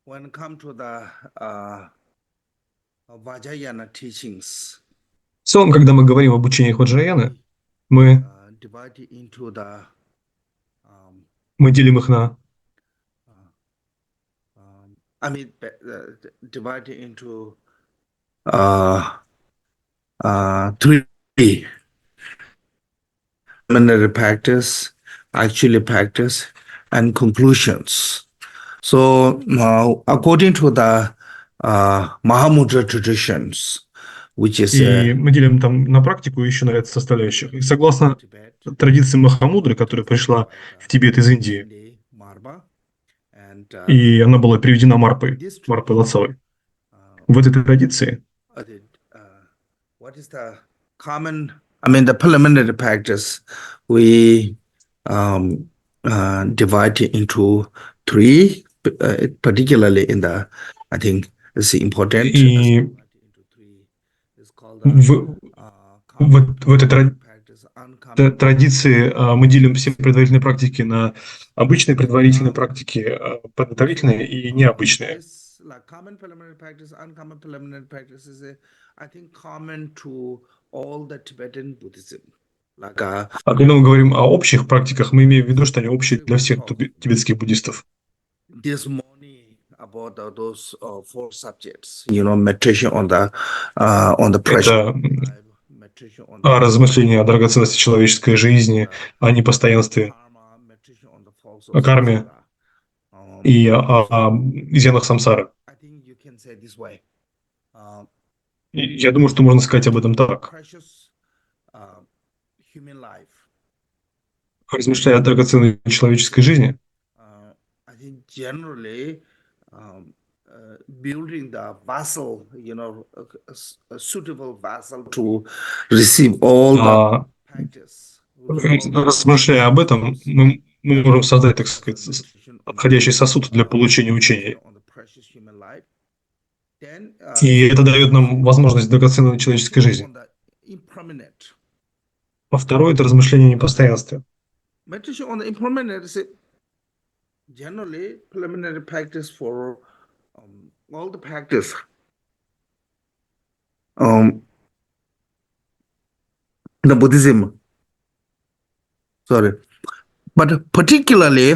when come to the Vajrayana teachings, В целом, когда мы говорим об учениях Ваджраяны, we мы, divide it into the мы делим их на divide it into three: preliminary practice, actually practice, and conclusions. So, according to the Mahamudra traditions, which is и мы делим там на практику и еще на ряд составляющих. И согласно традиции Махамудры, которая пришла в Тибет из Индии, и она была переведена Марпой Лацавой. В этой традиции what is the common, the preliminary practice, we divide it into three, particularly in the, I think it's important. И в этой традиции мы делим все предварительные практики на обычные предварительные практики, подготовительные и необычные. Common preliminary practice, uncommon preliminary practice is, I think, common to all the Tibetan Buddhism. А когда мы говорим о общих практиках, мы имеем в виду, что они общие для всех тибетских буддистов. This morning about those four subjects, meditation on the pressure, размышления о драгоценности человеческой жизни, о непостоянстве, о карме и о изъянах самсары. Я думаю, что можно сказать об этом так. Размышляя о драгоценной человеческой жизни, building the vessel, a suitable vessel to receive all the practice. размышляя об этом, мы можем создать, так сказать, подходящий сосуд для получения учений. И это дает нам возможность драгоценной человеческой жизни. А второе – это размышление о непостоянстве. Meditation on the impermanent is generally preliminary practice for all the practice. The Buddhism. Sorry. But particularly,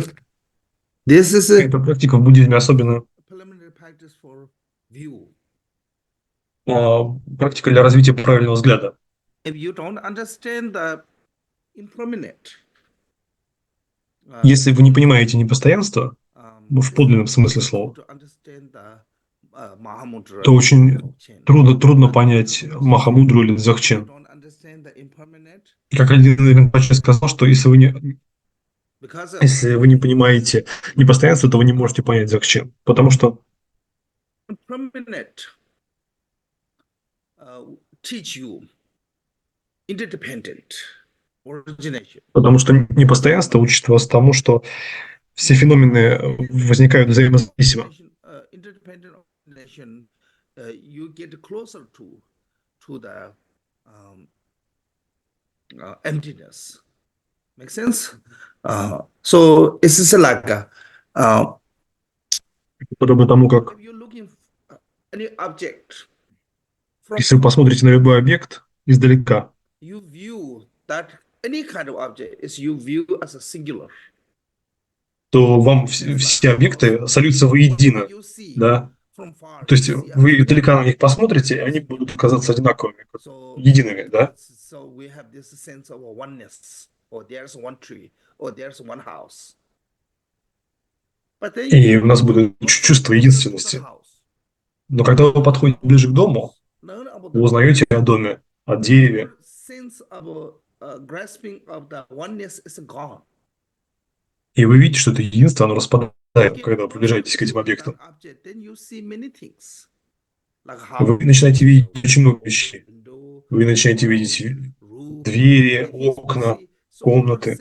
this is a Эта практика в буддизме особенно preliminary practice for view. Практика для развития правильного взгляда. If you don't understand the impermanent, Если вы не понимаете непостоянство, в подлинном смысле слова, то очень трудно понять Махамудру или дзогчену. Как один Ринпоче сказал, что если вы не понимаете непостоянство, то вы не можете понять дзогчену, потому что непостоянство учит вас тому, что все феномены возникают взаимозависимо. You get closer to the emptiness. Make sense? So it's like Подобно тому, как если вы посмотрите на любой объект издалека, you view that any kind of object is you view as a singular. То вам все объекты сольются воедино, да? То есть вы издалека на них посмотрите, и они будут казаться одинаковыми, едиными, да? И у нас будет чувство единственности. Но когда вы подходите ближе к дому, вы узнаете о доме, о дереве. И вы видите, что это единство, оно распадается, когда вы приближаетесь к этим объектам. Вы начинаете видеть очень много вещей. Вы начинаете видеть двери, окна, комнаты.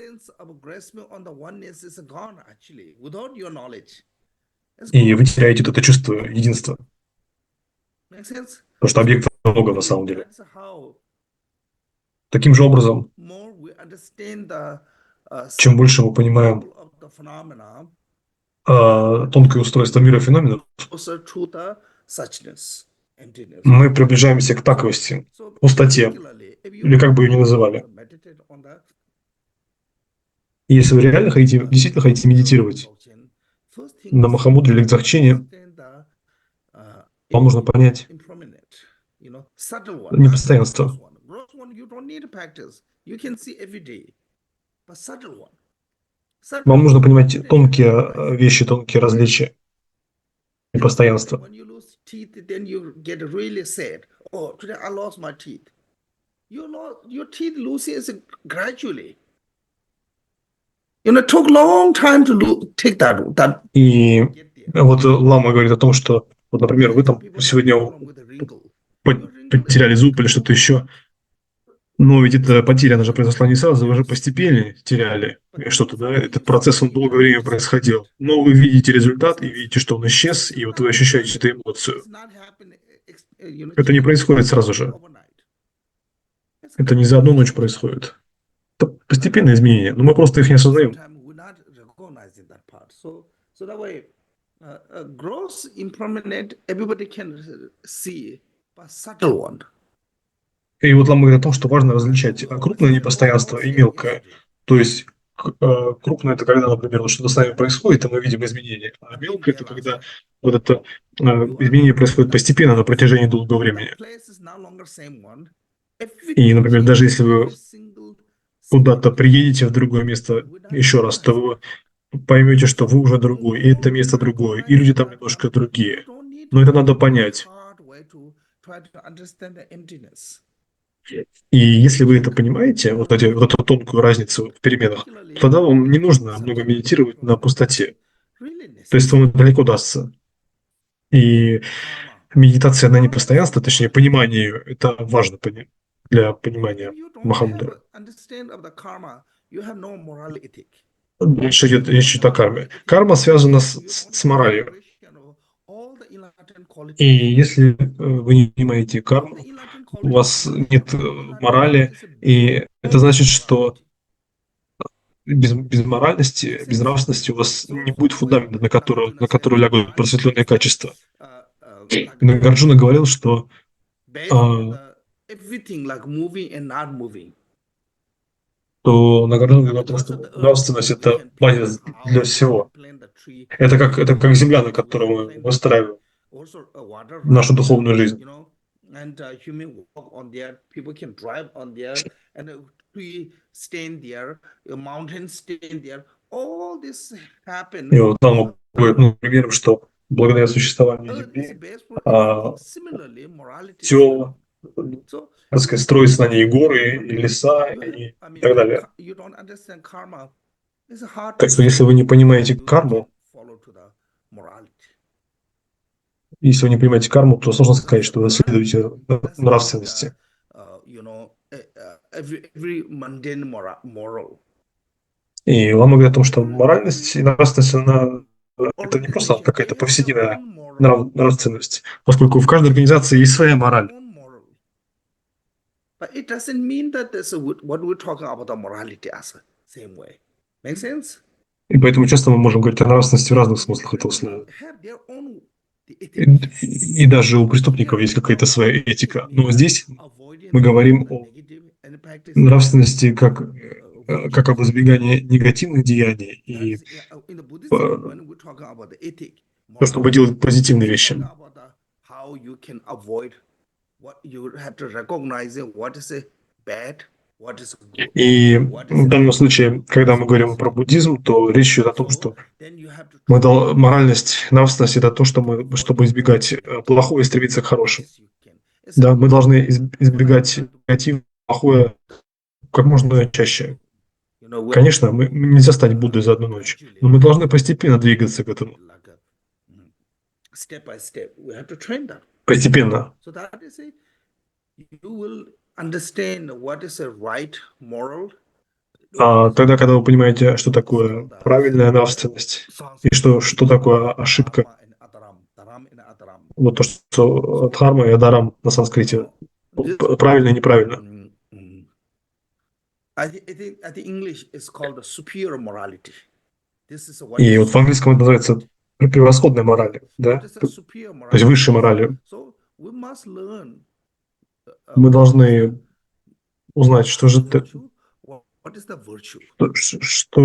И вы теряете это чувство единства. Потому что объектов много на самом деле. Таким же образом, чем больше мы понимаем тонкое устройство мира феноменов, мы приближаемся к таковости, пустоте, или как бы ее ни называли. И если вы реально хотите, действительно хотите медитировать на Махамудре или дзогчене, вам нужно понять непостоянство. Вам нужно понимать тонкие вещи, тонкие различия, непостоянства. И вот Лама говорит о том, что, вот, например, вы там сегодня потеряли зуб или что-то еще, но ведь эта потеря, она же произошла не сразу, вы же постепенно теряли что-то, да, этот процесс, он долгое время происходил. Но вы видите результат и видите, что он исчез, и вот вы ощущаете эту эмоцию. Это не происходит сразу же. Это не за одну ночь происходит. Это постепенные изменения, но мы просто их не осознаем. И вот Лама говорит о том, что важно различать крупное непостоянство и мелкое. То есть крупное – это когда, например, вот что-то с нами происходит, и мы видим изменения. А мелкое – это когда вот это изменение происходит постепенно на протяжении долгого времени. И, например, даже если вы куда-то приедете в другое место еще раз, то вы поймете, что вы уже другой, и это место другое, и люди там немножко другие. Но это надо понять. И если вы это понимаете, вот эту тонкую разницу в переменах, то тогда вам не нужно много медитировать на пустоте. То есть вам это легко дастся. И медитация на непостоянство, точнее, понимание ее, это важно для понимания Махамудры. Дальше идет речь о карме. Карма связана с моралью. И если вы не понимаете карму, у вас нет морали, и это значит, что без моральности, без нравственности у вас не будет фундамента, на который лягут просветленные качества. Нагарджуна говорил, что Нагарджуна говорил о том, что нравственность – это базис для всего. Это как земля, на которой мы выстраиваем нашу духовную жизнь. И вот там говорит, примером, что благодаря существованию Земли все, так сказать, строятся на ней горы, и леса и так далее. Так что если вы не понимаете карму, то сложно сказать, что вы следуете нравственности. И Лама говорит о том, что моральность и нравственность, это не просто какая-то повседневная нравственность, поскольку в каждой организации есть своя мораль. И поэтому часто мы можем говорить о нравственности в разных смыслах этого слова. И даже у преступников есть какая-то своя этика. Но здесь мы говорим о нравственности как об избегании негативных деяний и то, чтобы делать позитивные вещи. И в данном случае, когда мы говорим про буддизм, то речь идет о том, что моральность, нравственность – это то, чтобы избегать плохого и стремиться к хорошему. Да, мы должны избегать негатива, плохое как можно чаще. Конечно, мы нельзя стать Буддой за одну ночь, но мы должны постепенно двигаться к этому. Постепенно. Тогда, когда вы понимаете, что такое правильная нравственность и что такое ошибка, вот то, что дхарма и адарам на санскрите, правильно и неправильно. И вот в английском это называется превосходной моралью, да? То есть высшей моралью. Мы должны узнать, что же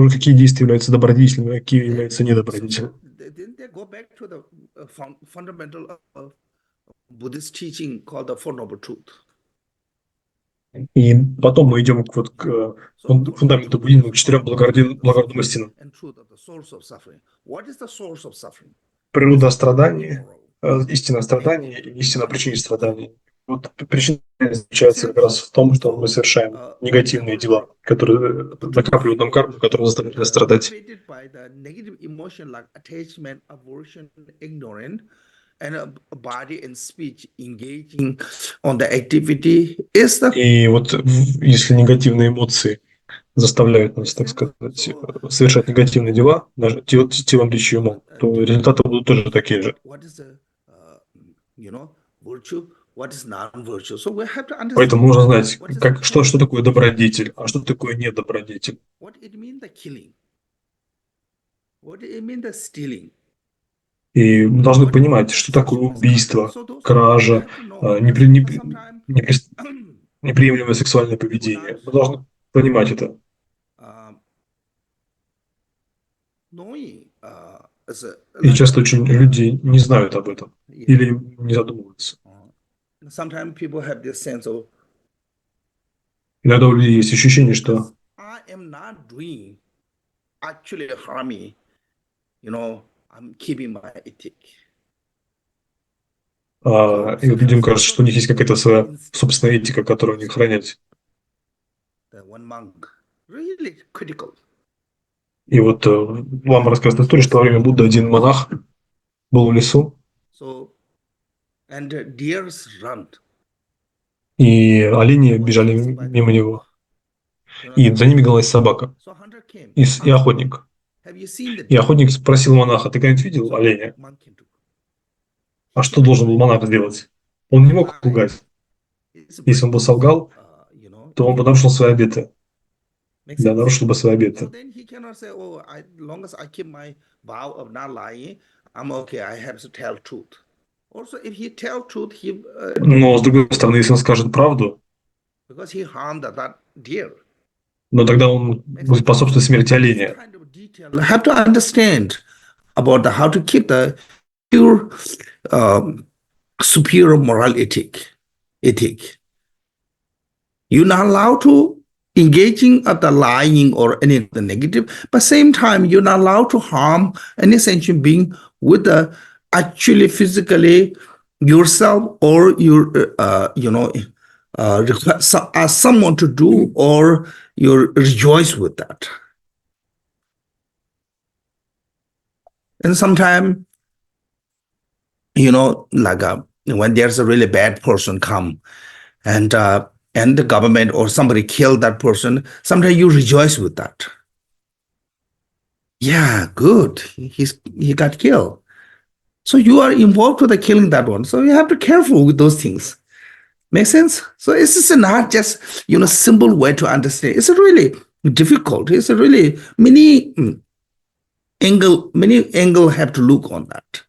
какие действия являются добродетельными, а какие являются недобродетельными. И потом мы идем к фундаменту буддизма, к 4 благородным истинам. Природа страданий, истина страдания и истина причины страданий. Вот причина заключается как раз в том, что мы совершаем негативные дела, которые накапливают нам карму, которая заставляет нас страдать. И вот если негативные эмоции заставляют нас, так сказать, совершать негативные дела, даже телом, речью, умом, то результаты будут тоже такие же. Поэтому нужно знать, что такое добродетель, а что такое недобродетель. И мы должны понимать, что такое убийство, кража, неприемлемое сексуальное поведение. Мы должны понимать это. И часто очень люди не знают об этом или не задумываются. Иногда у людей есть ощущение, что и вот людям кажется, что у них есть какая-то своя собственная этика, которую они хранят. И вот Лама рассказывает историю, что во время Будды один монах был в лесу, и олени бежали мимо него, и за ними гналась собака и охотник. И охотник спросил монаха: «Ты когда-нибудь видел оленя?» А что должен был монах сделать? Он не мог лгать. Если он бы солгал, то он бы нарушил свои обеты. Да, нарушил бы свои обеты. Но, с другой стороны, если он скажет правду, но тогда он будет способствовать смерти оленя. Have to understand about how to keep the pure superior moral ethic. You're not allowed to engaging at the lying or any of the negative, but same time you're not allowed to harm any sentient being with the actually physically yourself or your ask someone to do, or you rejoice with that. And sometimes, when there's a really bad person come and the government or somebody killed that person, sometimes you rejoice with that. Yeah, good. He got killed. So you are involved with the killing that one. So you have to be careful with those things. Make sense? So it's just not just simple way to understand. It's really difficult. It's a really many angle have to look on that.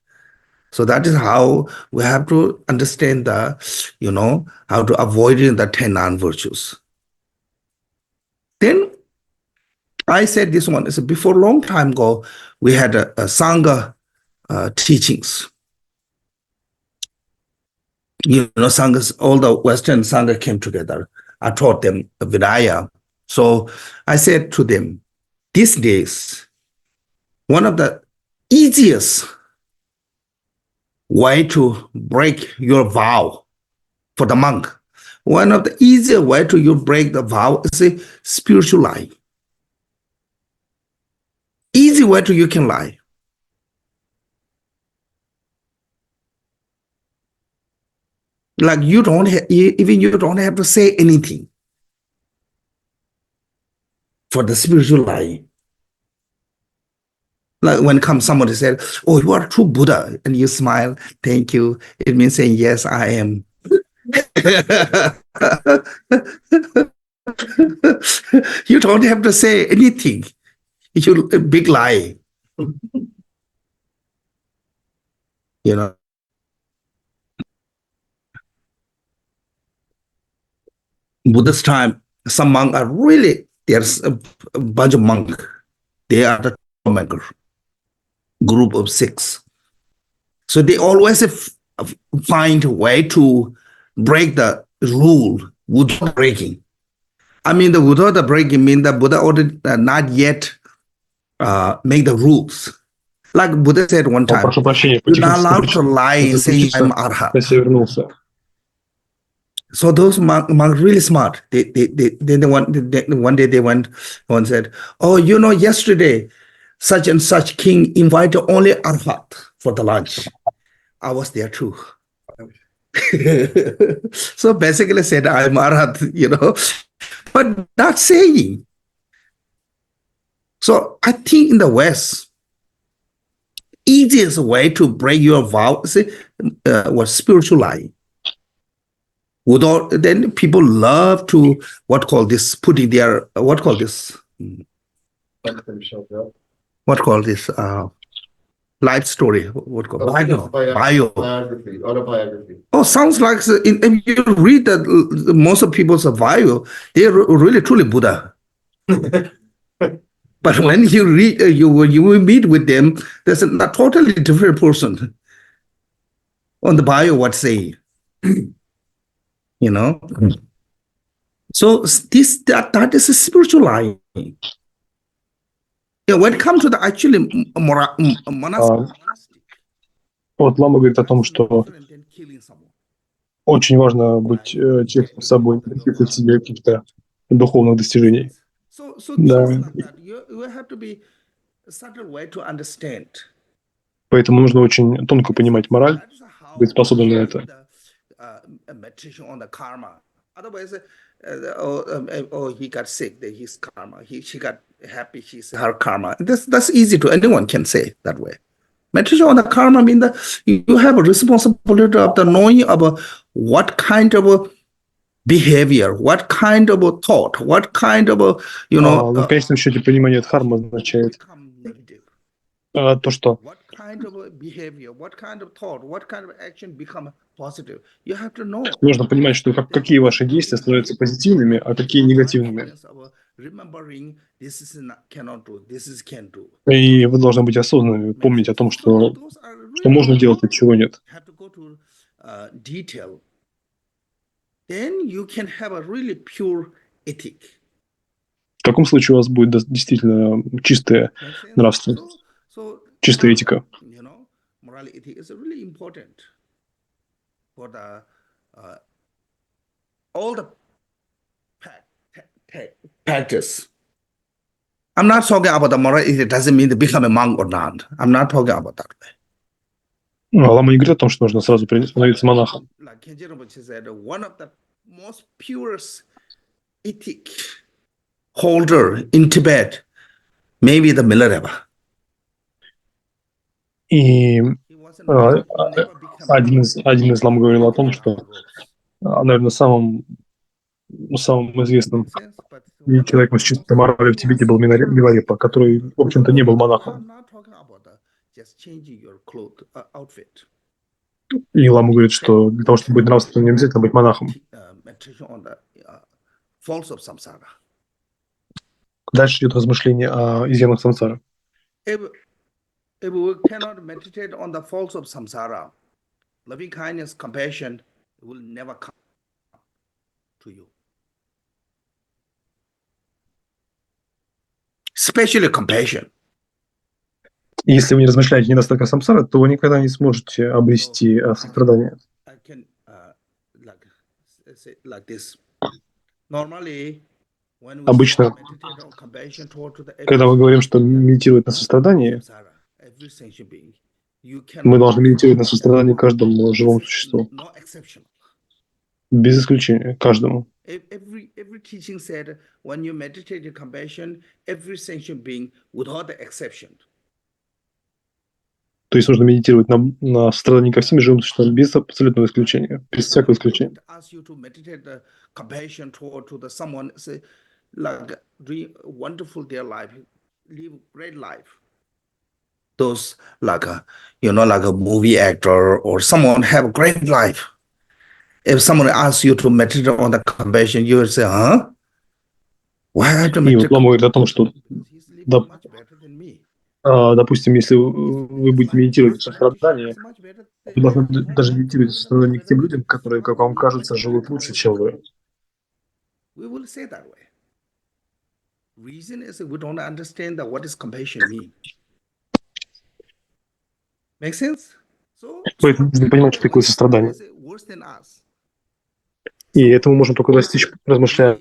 So that is how we have to understand how to avoid the 10 non-virtues. Then I said this one is before a long time ago, we had a Sangha teachings. Sanghas, all the Western Sangha came together. I taught them Vinaya. So I said to them, these days, one of the easiest way to break your vow for the monk, one of the easier way to you break the vow is a spiritual lie. Easy way to you can lie. Like you don't have to say anything for the spiritual lie. Like when comes somebody said, "Oh, you are true Buddha," and you smile, "Thank you." It means saying, "Yes, I am." You don't have to say anything. You a big lie. You know, Buddha's time, some monks are really, there's a bunch of monks. They are the troublemaker group of 6. So they always find a way to break the rule without breaking. I mean, the without the breaking mean that Buddha already not yet make the rules. Like Buddha said one time, Прошу прощения, you're not allowed to lie and say I'm arhat. я вернулся. So those monks really smart. One day they went and said, "Oh, you know, yesterday, such and such king invited only arhat for the lunch. I was there too." So basically said, "I'm arhat," you know, but not saying. So I think in the West, easiest way to break your vow was spiritual lying. Without, then people love to putting their life story, Autobiography. Oh, sounds like if you read that most of people's bio, they're really truly Buddha. But when you read, you meet with them, there's a totally different person on the bio. What say, you know? So that is a spiritual lying. Yeah, when it comes to the actually monastic, Вот Лама говорит о том, что очень важно быть честным с собой, не допустить себе каких-то духовных достижений. So Да. things like that, you have to be a subtle way to understand. Поэтому нужно очень тонко понимать мораль, That is how быть способным на это. the meditation on the karma. Otherwise, he got sick, his karma. She got happy, her karma. That's easy to anyone can say that way. Meditation on the karma means that you have a responsibility of the knowing about what kind of a behavior, what kind of a thought, what kind of a, Но в конечном счете понимание дхармы означает то, что what kind of a behavior, what kind of thought, what kind of action become positive. You have to know. нужно понимать, что какие ваши действия становятся позитивными, а какие негативными. Remembering this is cannot do, this is can do. И вы должны быть осознанными, помнить о том, что можно делать, а чего нет. Have to go to detail. Then you can have a really pure ethic. В таком случае у вас будет действительно чистая нравственность, чистая этика. You know, morality is really important for the all the practice. I'm not talking about the morality. It doesn't mean to become a monk or not. I'm not talking about that way. Лама не говорит о том, что нужно сразу становиться монахом. Like Khenpo Rinpoche said, one of the most purest ethic holder in Tibet, maybe the Milarepa. И один из лам говорил о том, что, наверное, самым известным человеком с чистой моралью в Тибете был Миларепа, который, в общем-то, не был монахом. И Лама говорит, что для того, чтобы быть нравственным, не обязательно быть монахом. Дальше идет размышление о изъянах самсары. If we cannot meditate on the faults of samsara, loving kindness, compassion will never come to you. Especially compassion. Если вы не размышляете недостатка самсары, то вы никогда не сможете обрести сострадание. I can like this. Normally, when we Обычно, meditate on compassion toward the когда мы говорим, что медитировать на сострадание, мы должны медитировать на сострадание каждому живому существу. Без исключения, каждому. Every teaching said when you meditate on compassion, every sentient being without the exception. То есть нужно медитировать на сострадание ко всем живым существам без абсолютного исключения, без всякого исключения. Ask you to meditate the compassion toward to the someone, say, like doing wonderful their life, live great life. those like a like a movie actor or someone have a great life. If someone asks you to meditate on the compassion, you will say, huh? Why I have to И вот meditate? Лама говорит о том, что, He's living much better than me. допустим, если вы будете медитировать в сострадании, вы должны даже медитировать в сострадании к тем людям, которые, как вам кажется, живут лучше, чем вы. We will say that way. Reason is we don't understand that what is compassion mean. Make sense? Поэтому нужно понимать, что такое сострадание. Worse than us. И это мы можем только достичь, размышляя.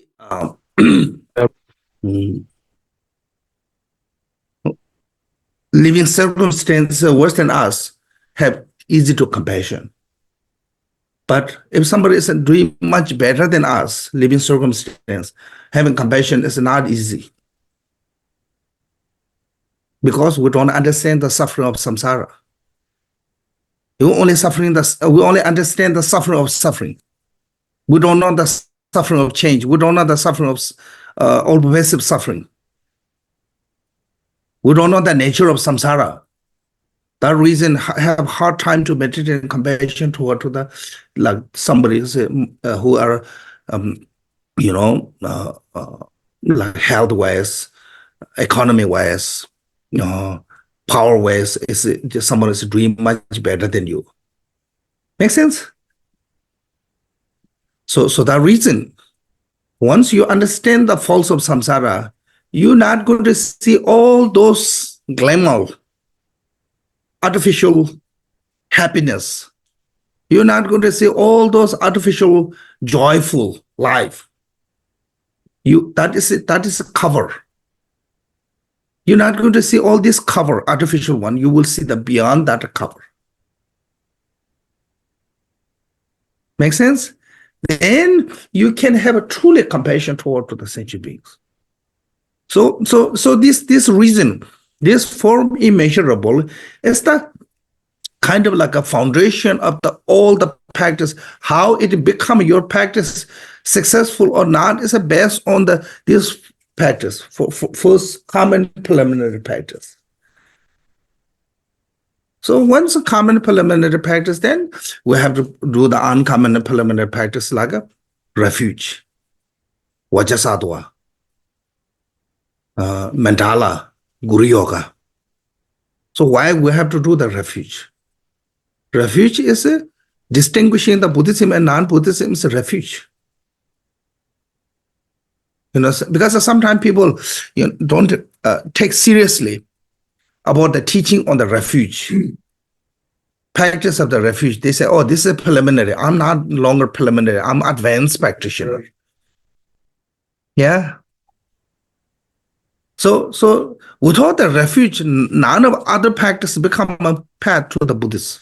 Living circumstances worse than us have easy to compassion. But if somebody is doing much better than us, living circumstance, having compassion is not easy. Because we don't understand the suffering of samsara. We only understand the suffering of suffering. We don't know the suffering of change. We don't know the suffering of all pervasive suffering. We don't know the nature of samsara. That reason have hard time to meditate in compassion toward to the like somebody who are like health wise, economy wise, power wise, is just someone is doing much better than you. Make sense? So that reason, once you understand the faults of samsara, you're not going to see all those glamour, artificial happiness. You're not going to see all those artificial joyful life. That is a cover. You're not going to see all this cover, artificial one. You will see the beyond that cover. Make sense? Then you can have a truly compassion toward to the sentient beings. So this reason, this form immeasurable, is the kind of like a foundation of all the practice. How it become your practice successful or not is based on this practice for first common preliminary practice. So once a common preliminary practice, then we have to do the uncommon preliminary practice like a refuge, Vajrasattva, Mandala, Guru Yoga. So why we have to do the refuge? Refuge is distinguishing the Buddhism and non-Buddhism is a refuge. Because sometimes people don't take seriously about the teaching on the refuge, practice of the refuge. They say, oh, this is preliminary. I'm not longer preliminary. I'm advanced practitioner. Yeah. So without the refuge, none of other practice become a path to the Buddhist.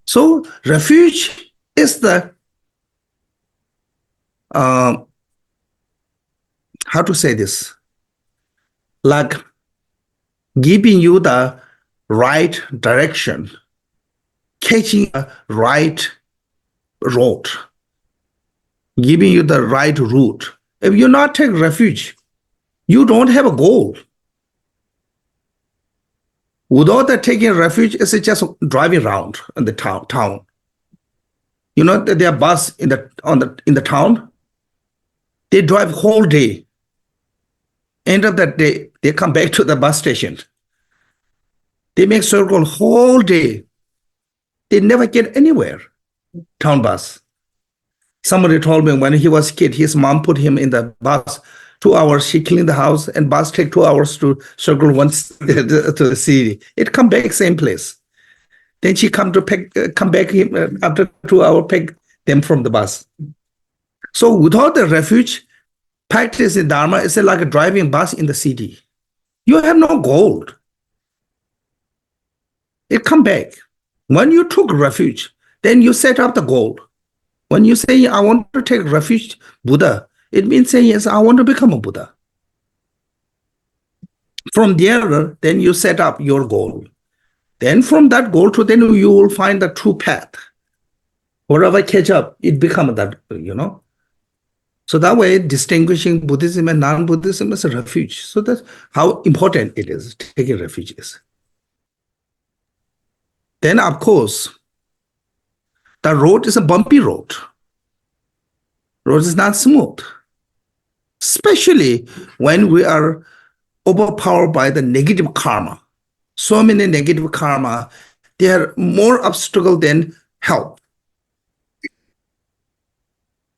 So refuge is the, how to say this? Like giving you the right direction, catching the right road, giving you the right route. If you not take refuge, you don't have a goal. Without the taking refuge, it's just driving around in the town. You know that their bus in the town, they drive whole day. End of that day, they come back to the bus station. They make circle whole day. They never get anywhere. Town bus. Somebody told me when he was a kid, his mom put him in the bus. 2 hours, she cleaned the house, and bus take 2 hours to circle once to the city. It come back same place. Then she come back after 2 hours, pick them from the bus. So without the refuge, practice in Dharma is like a driving bus in the city. You have no goal. It come back. When you took refuge, then you set up the goal. When you say, I want to take refuge, Buddha, it means saying, yes, I want to become a Buddha. From there, then you set up your goal. Then from that goal to then you will find the true path. Wherever catch up, it becomes that, So that way, distinguishing Buddhism and non-Buddhism is a refuge. So that's how important it is, taking refuges. Then, of course, the road is a bumpy road. Road is not smooth, especially when we are overpowered by the negative karma. So many negative karma, they are more obstacle than help.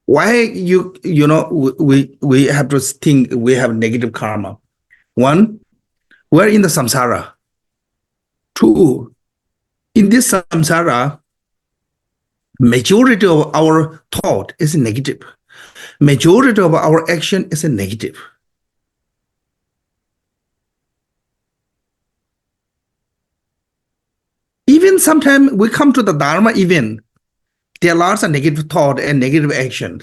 Why we have to think we have negative karma? One, we're in the samsara. Two, in this samsara, majority of our thought is negative. Majority of our action is negative. Even sometimes we come to the Dharma event, there are lots of negative thought and negative action.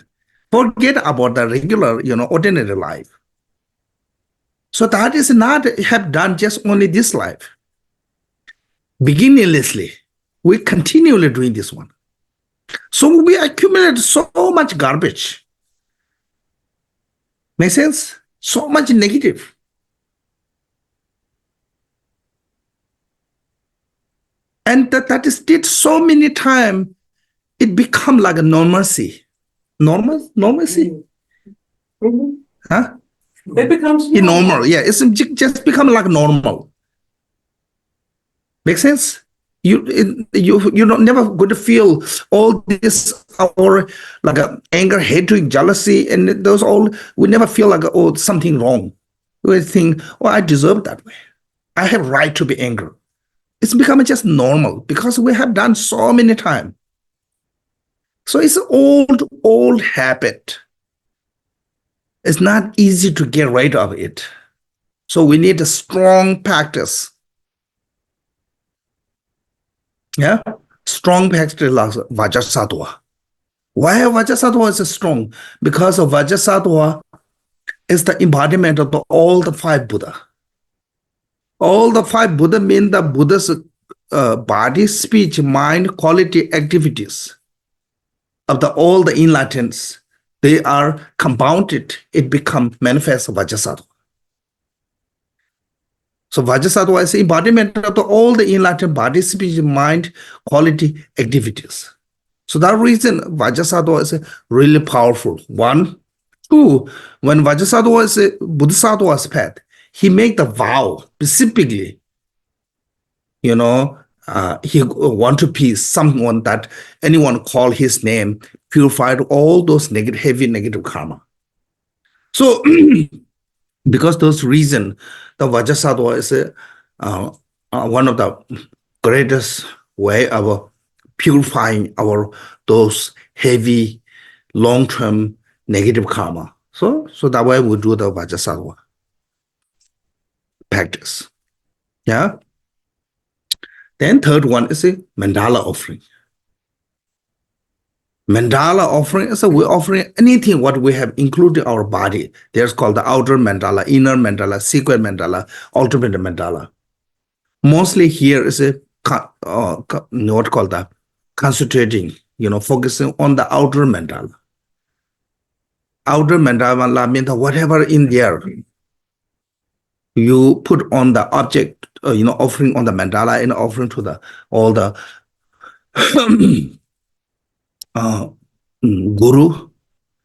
Forget about the regular, ordinary life. So that is not have done just only this life. Beginninglessly, we continually doing this one. So we accumulate so much garbage. Make sense? So much negative. And that is did so many times, it become like a normalcy. Normalcy? Mm-hmm. Huh? It becomes normal. Yeah, it's just become like normal. Make sense? You're never going to feel all this or like anger, hatred, jealousy, and those all. We never feel like something wrong. We think, I deserve that way. I have right to be angry. It's become just normal because we have done so many times. So it's an old habit. It's not easy to get rid of it. So we need a strong practice. Yeah, strong practice like Vajrasattva. Why Vajrasattva is strong? Because of Vajrasattva is the embodiment of all the five Buddha. All the five Buddha mean the Buddha's body, speech, mind, quality, activities of all the enlightenments. They are compounded. It becomes manifest Vajrasattva. So Vajrasattva is the embodiment of all the enlightened body, speech, mind, quality, activities. So that reason Vajrasattva is really powerful. One. Two, when Vajrasattva is Bodhisattva's path, he make the vow specifically, he want to be someone that anyone call his name, purified all those heavy negative karma. So because those reason, the Vajrasattva is one of the greatest way of purifying those heavy, long-term negative karma. So that way we do the Vajrasattva practice. Yeah. Then third one is a mandala offering. Mandala offering is we're offering anything what we have included our body. There's called the outer mandala, inner mandala, secret mandala, ultimate mandala. Mostly here is what called the concentrating, focusing on the outer mandala. Outer mandala means whatever in there you put on the object, offering on the mandala and offering to all the Guru,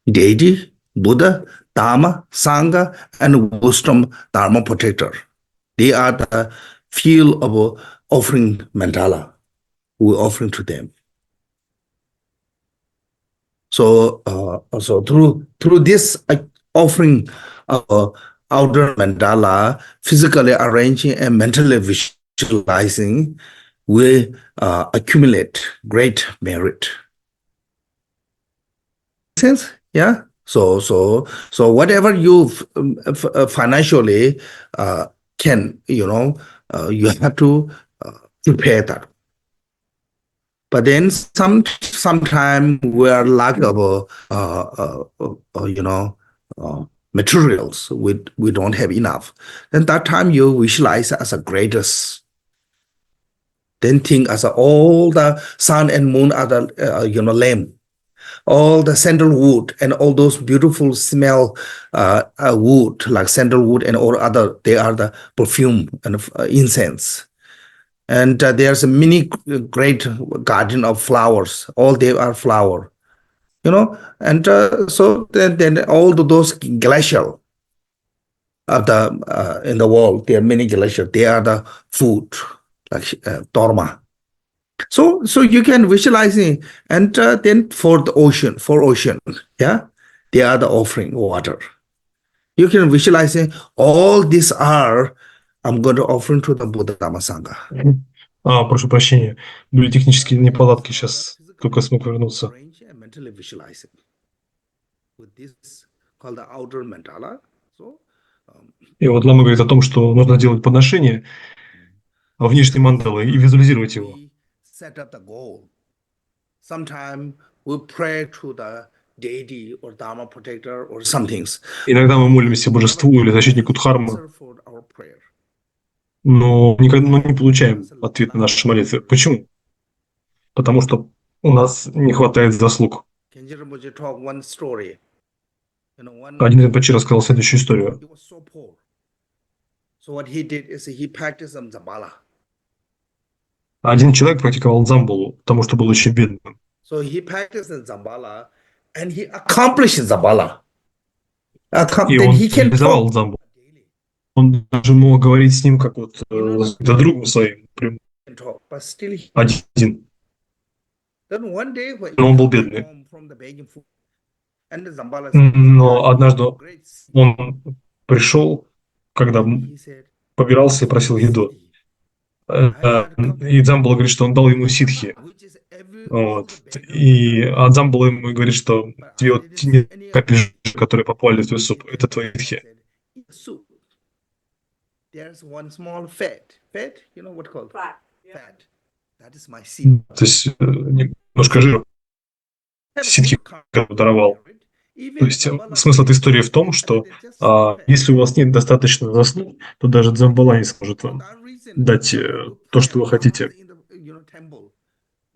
deity, Buddha, Dharma, Sangha, and wisdom Dharma protector. They are the field of offering mandala. We're offering to them. So, through this offering outer mandala, physically arranging and mentally visualizing, we accumulate great merit. Sense? Yeah. So whatever you financially can, you have to prepare that. But then sometime we are lack of materials. We don't have enough. Then that time you visualize as a greatest. Then think as all the sun and moon are the lamb. all the sandalwood and all those beautiful smell wood like sandalwood and all other, they are the perfume and incense. And there's a mini great garden of flowers. All they are flower, And so then all those glacial of the in the world, there are many glaciers. They are the food like torma. So you can visualize it, and then for ocean, yeah, they are the offering water. You can visualize it. All these are I'm going to offer to the Buddha Dhamma Sangha. Прошу прощения, были технические неполадки, сейчас только смог вернуться. И вот Лама говорит о том, что нужно делать подношение внешней мандалы и визуализировать его. Иногда мы молимся божеству или защитнику Дхармы, но никогда не получаем ответ на наши молитвы. Почему? Потому что у нас не хватает заслуг. Один Ринпоче рассказал следующую историю. Один человек практиковал дзамбалу, потому что был очень бедным. И он реализовал дзамбалу. Он даже мог говорить с ним как вот с другом своим. Один. Но он был бедный. Но однажды он пришел, когда побирался и просил еду. И Дзамбала говорит, что он дал ему ситхи. Вот. А Дзамбала ему говорит, что тебе вот те капли, которые попали в твой суп, это твои ситхи. То есть немножко жира. Ситхи, который даровал. То есть смысл этой истории в том, что если у вас нет достаточно заслуг, то даже Дзамбала не сможет вам дать то, что вы хотите.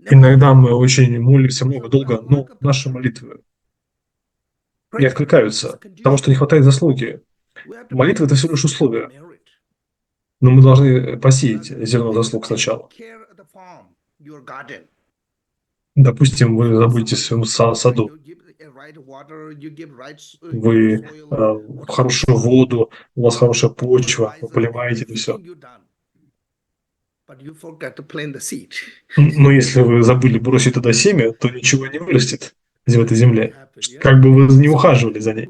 Иногда мы очень молимся много, долго, но наши молитвы не откликаются, потому что не хватает заслуги. Молитва – это всего лишь условие. Но мы должны посеять зерно заслуг сначала. Допустим, вы заботитесь о своем саду. Вы хорошую воду, у вас хорошая почва, вы поливаете это все. Но если вы забыли бросить туда семя, то ничего не вырастет в этой земле. Как бы вы не ухаживали за ней.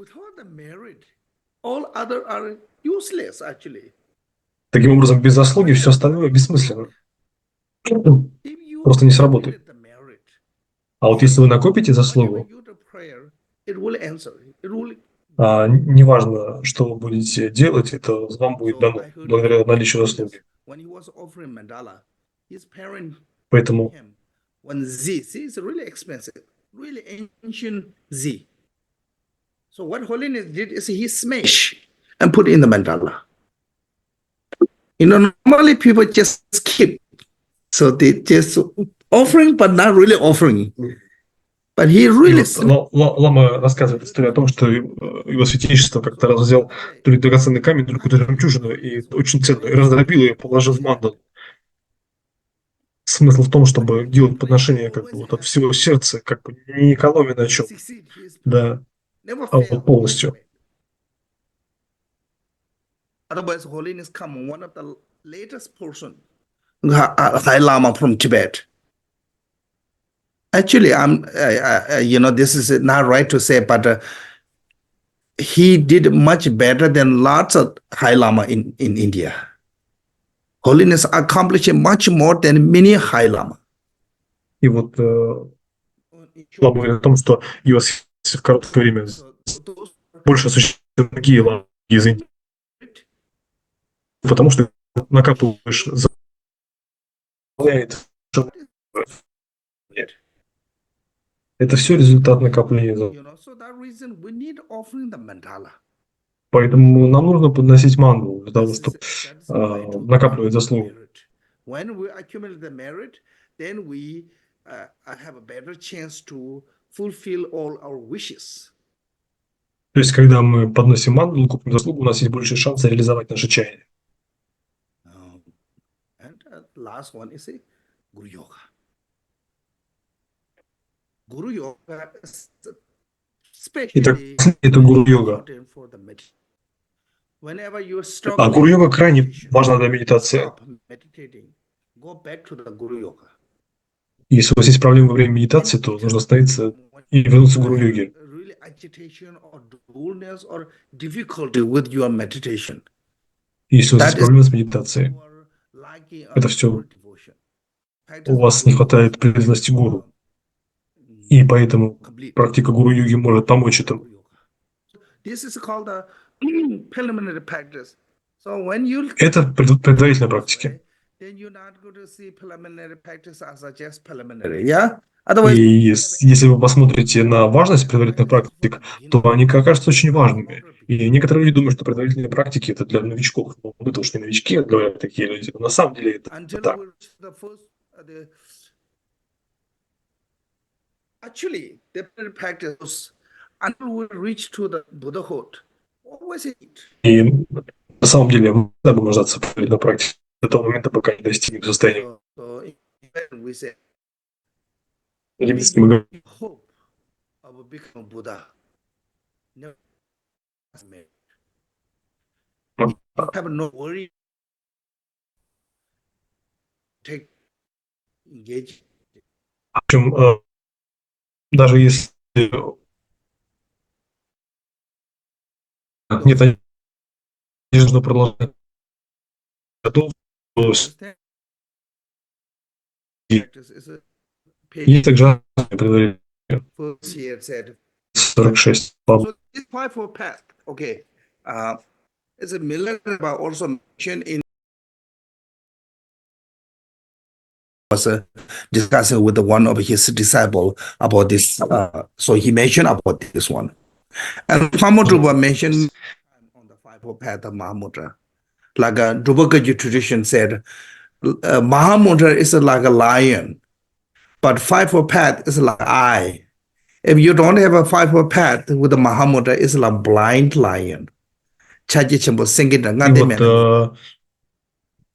Таким образом, без заслуги все остальное бессмысленно. Просто не сработает. А вот если вы накопите заслугу, неважно, что вы будете делать, это вам будет дано, благодаря наличию заслуги. Поэтому normally people just skip. So they just offering, but not really offering. But he really... Лама рассказывает историю о том, что его святейшество как-то раз взял то ли драгоценный камень, то ли какую-то жемчужину, и очень ценную, и раздробил ее, положил в мандалу. Смысл в том, чтобы делать подношение как бы вот от всего сердца, как бы не экономя на чем, да, а вот полностью. Otherwise, holiness come one of the latest person, High Lama from Tibet. Actually, this is not right to say, but he did much better than lots of High Lama in India. Holiness accomplished much more than many High Lama. И вот Лама говорит о том, что его в короткое время больше осуществляют другие ламы из Индии. Потому что накапываешь, это все результат накопления. Поэтому нам нужно подносить мандалу для того, чтобы накапливать заслуги. fulfill all our wishes. То есть, когда мы подносим мандалу, купим заслугу, у нас есть больше шанса реализовать наши чаяния. And last one is a Guru Yoga. Guru Yoga is Итак, especially это гуру-йога. important for the meditation. Whenever you are А гуру-йога struggling, крайне важна для медитации. stop meditating, go back to the Guru Yoga. Если у вас есть проблемы во время медитации, то нужно остановиться и вернуться к гуру-йоге. Really agitation or dullness or difficulty with your meditation. Если у вас есть That is проблемы с медитацией, your lacking это of все Guru devotion. у вас не хватает преданности гуру. И поэтому практика гуру-йоги может помочь этому. This is called the preliminary practice. So when you Это предварительная практика. then you're not going to see preliminary practice as a just preliminary, yeah? Otherwise, И если вы посмотрите на важность предварительных практик, то они окажутся очень важными. И некоторые люди думают, что предварительные практики это для новичков. Ну, мы тоже не новички, говорят такие люди. Но на самом деле это until так. we reach actually, the practice until we reach to the Buddhahood. Always it. И на самом деле мы будем нуждаться в предварительной практике до того момента, пока не достигнем состояния. So we say, По-немецки мы говорим, hope of becoming Buddha. Never made. You have no worry. Take engage. в общем, даже если нет надежды продолжать готов, то Understand? Practice is a есть также предварительно first year said. 46. So this five-fold path, okay, it's a Milarepa also mentioned in was discussing with one of his disciple about this. So he mentioned about this one, and Mahamamutra mentioned on the five-fold path of Mahamudra, like a Дрикунг Кагью tradition said, Mahamudra is like a lion, but five-fold path is like eye. If you don't have a five-fold path with the Mahamudra, it's like blind lion. И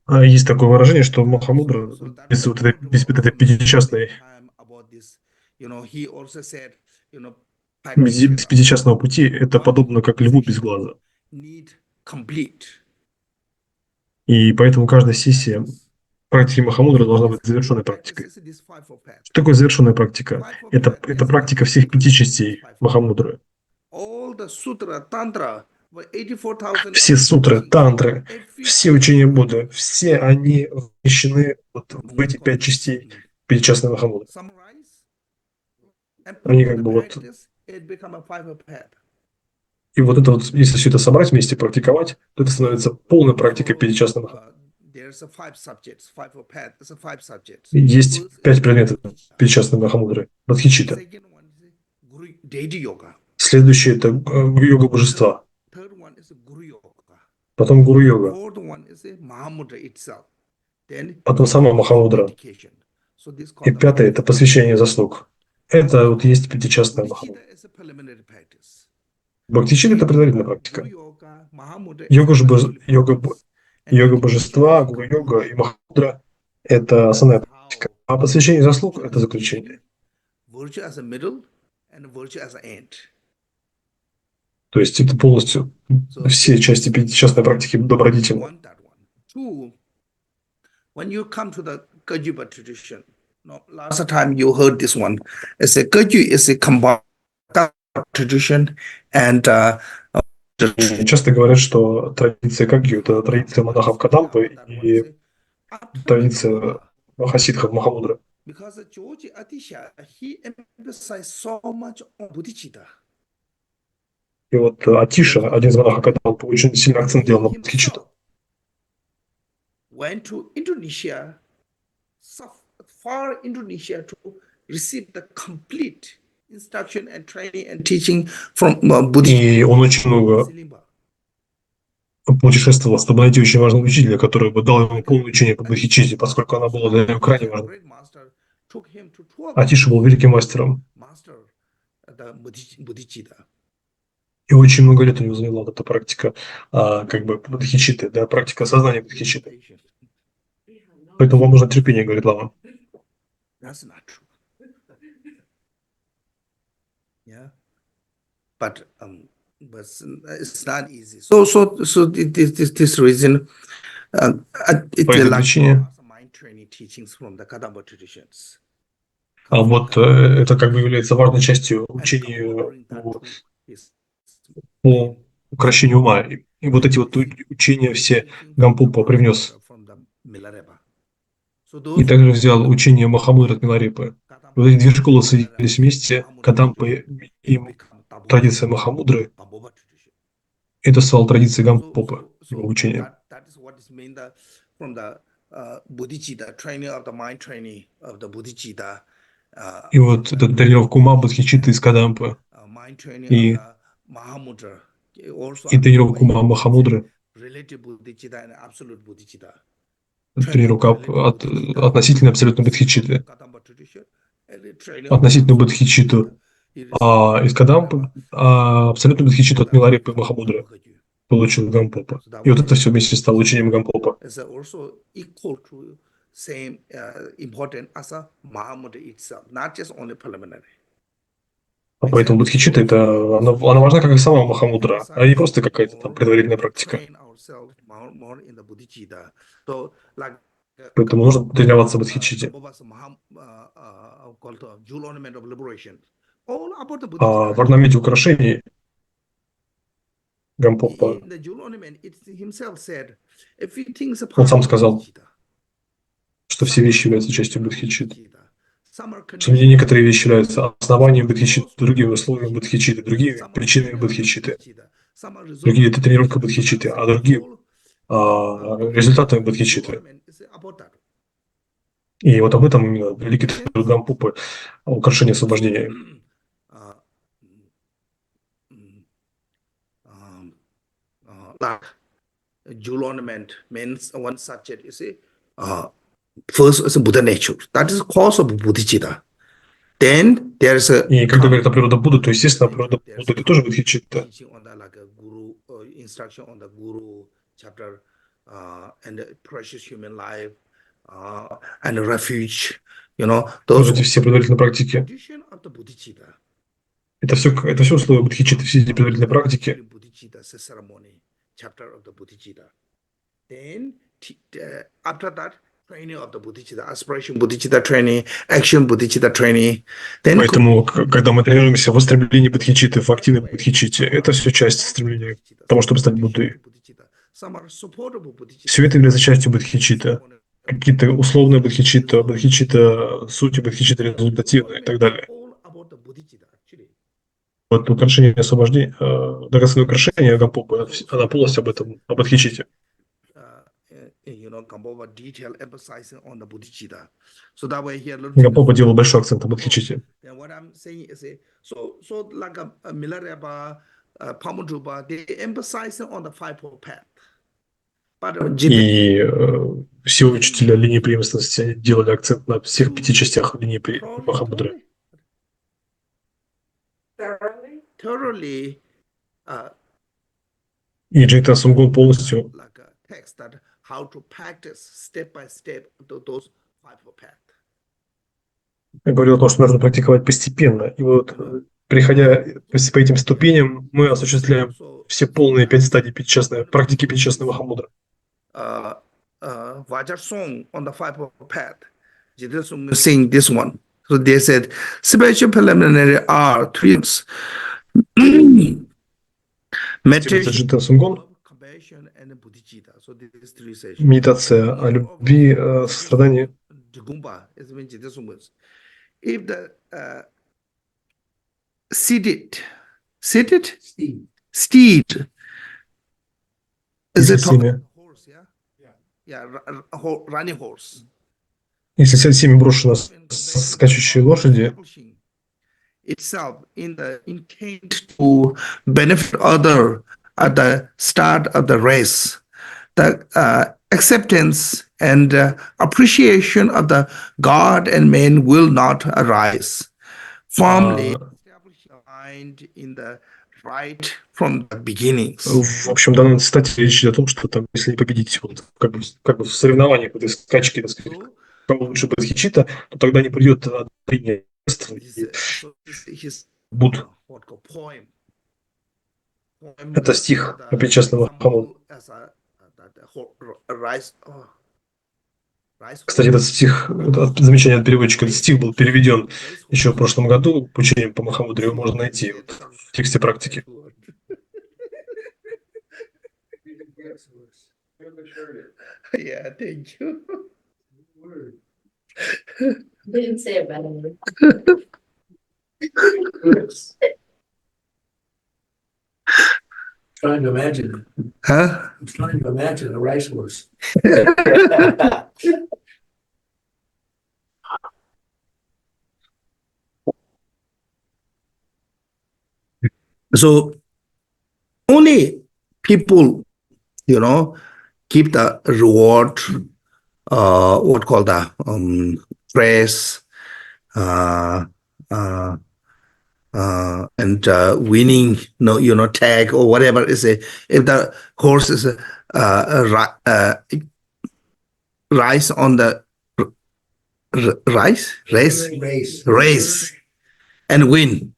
вот есть такое выражение, что Махамудра без этой пятичастной, без пятичастного пути, это подобно как льву без глаза. И поэтому каждая сессия практики Махамудры должна быть завершенной практикой. Что такое завершенная практика? Это практика всех 5 частей Махамудры. Все сутры, тантры, все учения Будды, все они вмещены вот в эти 5 частей пятичастной Махамудры. Они как бы вот... И вот это вот, если все это собрать вместе, практиковать, то это становится полной практикой пятичастной Махамудры. Есть 5 предметов пятичастной Махамудры. Бодхичитта. Следующее – это йога божества. Потом гуру-йога. Потом сама Махамудра. И 5 – это посвящение заслуг. Это вот есть пятичастная Махамудра. Бхактичитта – это предварительная практика. Йога божества, гуру-йога и Махамудра – это основная практика. А посвящение заслуг – это заключение. То есть это полностью все части пятичастной практики добродетельны. Last time you heard this one, it's a Kagyu is a combined tradition and часто говорят, что традиция Кагью – это традиция монахов Кадампы и традиция хасидхов Махамудры. И вот Атиша, один из монахов Кадампы, очень сильно акцент делал на бодхичитту. Went to Indonesia, far Indonesia, to receive the complete instruction and training and teaching from Buddhism. И он очень много путешествовал, чтобы найти очень важного учителя, который бы дал ему полное учение по бодхичитте, поскольку она была для него крайне важной. Атиша был великим мастером. И очень много лет у него заняла вот эта практика, как бы бодхичитты, да, практика сознания бодхичитты. Поэтому вам нужно терпение, говорит Лама. That's not true. Yeah, but it's not easy. So this reason, По этой причине. mind training teachings from the Kadamba traditions. А вот это как бы является важной частью учения по укрощению ума. И вот эти вот учения все Гампопа привнес. И также взял учение Махамудры от Миларепы. Вот эти две школы соединились вместе, Кадампа и традиция Махамудры. Это стало традицией Гампопа, его учения. И вот эта тренировка ума бодхичитты из Кадампы и тренировка ума Махамудры, тренировка относительно абсолютно бодхичитты. Относительно бодхичитту из Кадампы, а абсолютно бодхичитту от Миларепы и Махамудры получил Гампопа. И вот это все вместе стало учением Гампопа. А поэтому бодхичитта она важна как и сама Махамудра, а не просто какая-то там предварительная практика. Поэтому нужно тренироваться в бодхичитте. А в орнаменте украшений Гампопа, он сам сказал, что все вещи являются частью бодхичитты. Что некоторые вещи являются основанием бодхичитты, другие условиями бодхичитты, другие причинами бодхичитты, другие это тренировка бодхичитты, а другие результатами бодхичитты. И вот об этом именно великий труд Гампопы украшение освобождения. Jewel ornament means one subject is first is Buddha nature. That is cause of bodhicitta. Then there is a. И когда говорят о природе Будды, то естественно природа Будды это тоже бодхичитта. Instruction on the guru chapter and the precious human life and the refuge, Тоже эти все предварительные практики. Это все условия бодхичитты, все эти предварительные практики. Then after that, training of the bodhicitta, aspiration bodhicitta training, action bodhicitta training. Поэтому, когда мы тренируемся в устремлении бодхичитты, в активной бодхичитте, это все часть стремления к тому, чтобы стать Буддой. Все это является частью бодхичитта. Какие-то условные бодхичитта, бодхичитта сути, бодхичитта результативные и так далее. Вот украшение освобождения, драгоценное украшение Гампопы, она полностью об этом, об бодхичитте. Гампопа делал большой акцент на бодхичитте. И все учителя линии преемственности делали акцент на всех 5 частях линии Махамудры. И Джайтан Сунгон полностью говорил о том, что нужно практиковать постепенно. И вот, приходя по этим ступеням, мы осуществляем все полные 5 стадий практики пятичастной Махамудры. Saying this one. So they said, spiritual preliminary are 3 things. Meditation, медитация о любви, сострадании. If the seated, steed, is it horse? Yeah, running horse. Если сядь семя брошено скачущие лошади, itself in the intent to benefit other at the start of the race, the acceptance and appreciation of the God and man will not arise. Firmly В общем, в данной цитате речь идет о том, что там, если не победить вот, как бы в соревнованиях, в этой скачке, так сказать, кого лучше бодхичитта, то тогда не придет одобрение и Буд. Это стих пятичастного Махамудры. Кстати, этот стих, замечание от переводчика, этот стих был переведен еще в прошлом году к учениям по Махамудре, его можно найти вот в тексте практики. Yeah, thank you. Didn't say it better. Trying to imagine. Huh? I'm trying to imagine a racehorse. So only people, keep the reward, what called the praise, and winning, tag or whatever is it. If the horse is rise on the race and win.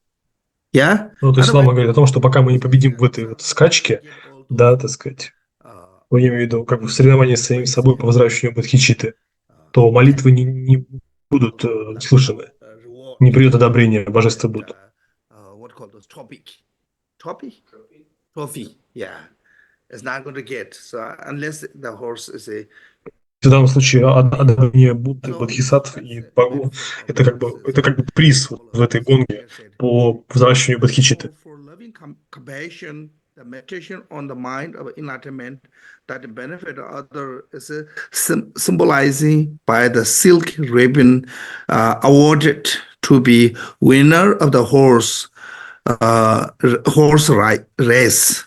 Yeah? Ну, то есть Лама говорит о том, что пока мы не победим в этой вот скачке, да, так сказать, я имею в виду, как бы в соревновании с самим собой по возвращению бодхичитты, то молитвы не будут слышаны, не придет одобрение божества Будды. What called those trophy, yeah, it's not going to get. So unless the horse is a В данном случае одобрение Будды, бодхисаттв и богов – это как бы приз вот в этой гонке по возвращению бодхичитты. The meditation on the mind of enlightenment that the benefit of other is symbolizing by the silk ribbon awarded to be winner of the horse race.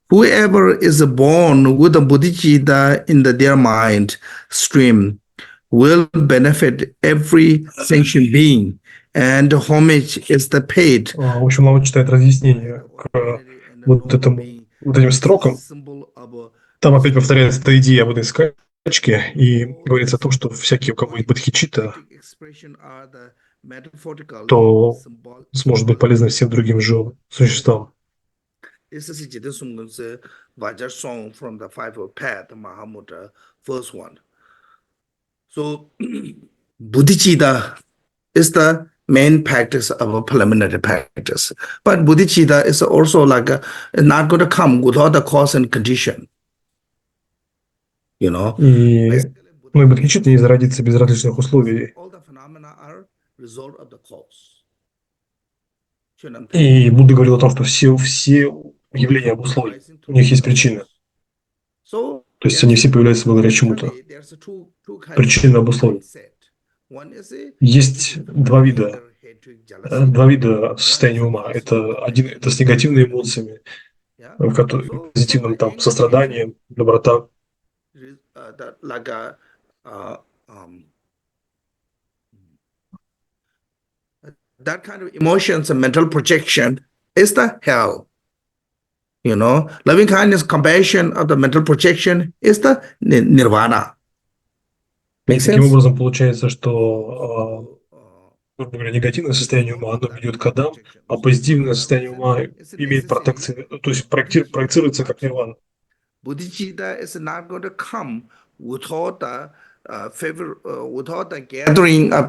Whoever is born with a bodhicitta in their mind stream will benefit every sentient being, and homage is the paid. В общем, Лама читает разъяснение к вот этим строкам. Там опять повторяется эта идея об этой скачке и говорится о том, что всякий, у кого есть бодхичитта, то сможет быть полезным всем другим живым существам. This is a Vajar song from the Five Path, Mahamudra, first one. So, bodhicitta is the main practice of a preliminary practice. But bodhicitta is also not going to come without the cause and condition. И бодхичитта не зародится без различных условий. All the phenomena are result of the cause. И Будда говорил о том, что все явления обусловлены, у них есть причина. То есть они все появляются благодаря чему-то. Причина обусловлена. Есть два вида состояния ума. Это с негативными эмоциями, позитивным там состраданием, доброта. That kind of emotions and mental projection is the hell. Loving kindness, compassion of the mental projection is the nirvana. Make sense? Таким образом, получается, что негативное состояние ума, оно ведет к адам, а позитивное состояние ума имеет протекцию, то есть проецируется как нирвана. Bodhicitta is not going to come without the without the gathering of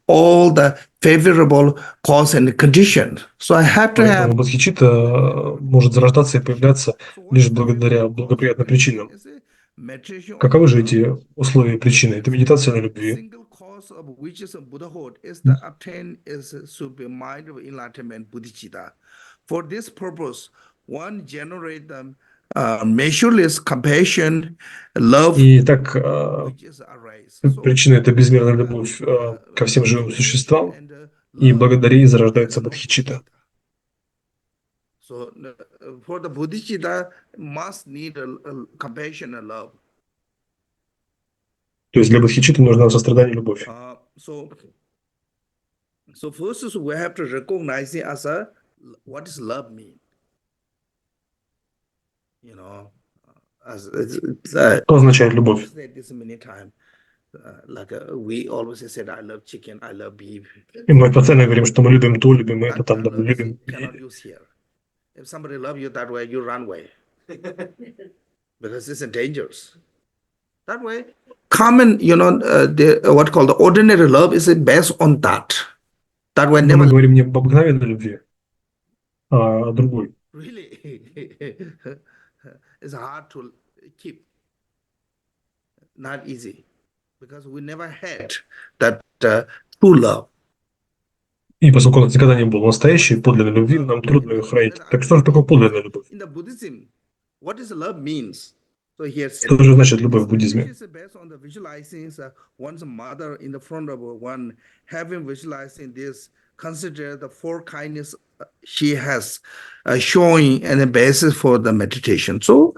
all the favorable cause and condition. So I have to have. Бодхичитта может зарождаться и появляться лишь благодаря благоприятным причинам. Каковы же эти условия и причины? Это медитация на любви. For this purpose, one generate them measureless compassion, love. И так причина – это безмерная любовь ко всем живым существам, и благодаря ей зарождается бодхичитта. So for the bodhicitta must need compassion and love. То есть для бодхичитты нужно сострадание и любовь. So first is we have to recognize it as a what does love mean? You know, it's Что означает любовь? said this many times. Like we always said, I love chicken, I love beef. И мы постоянно говорим, что мы любим то, любим это, That там, да, love любим. cannot use here. If somebody love you that way, you run away because it's dangerous. That way, common, what called the ordinary love is based on that. That way, Но мы never говорим не об обыкновенной любви, а о другой. really. It's hard to keep. Not easy because we never had that true love. И поскольку у нас никогда не было настоящей, подлинной любви, нам трудно ее хранить. Так что же такое подлинная любовь? In the Buddhism, what does love means? So here said, Что же значит любовь в буддизме? is based on the visualizing one's mother in the front of one, having visualizing this, consider the four kindness she has, showing and a basis for the meditation. So,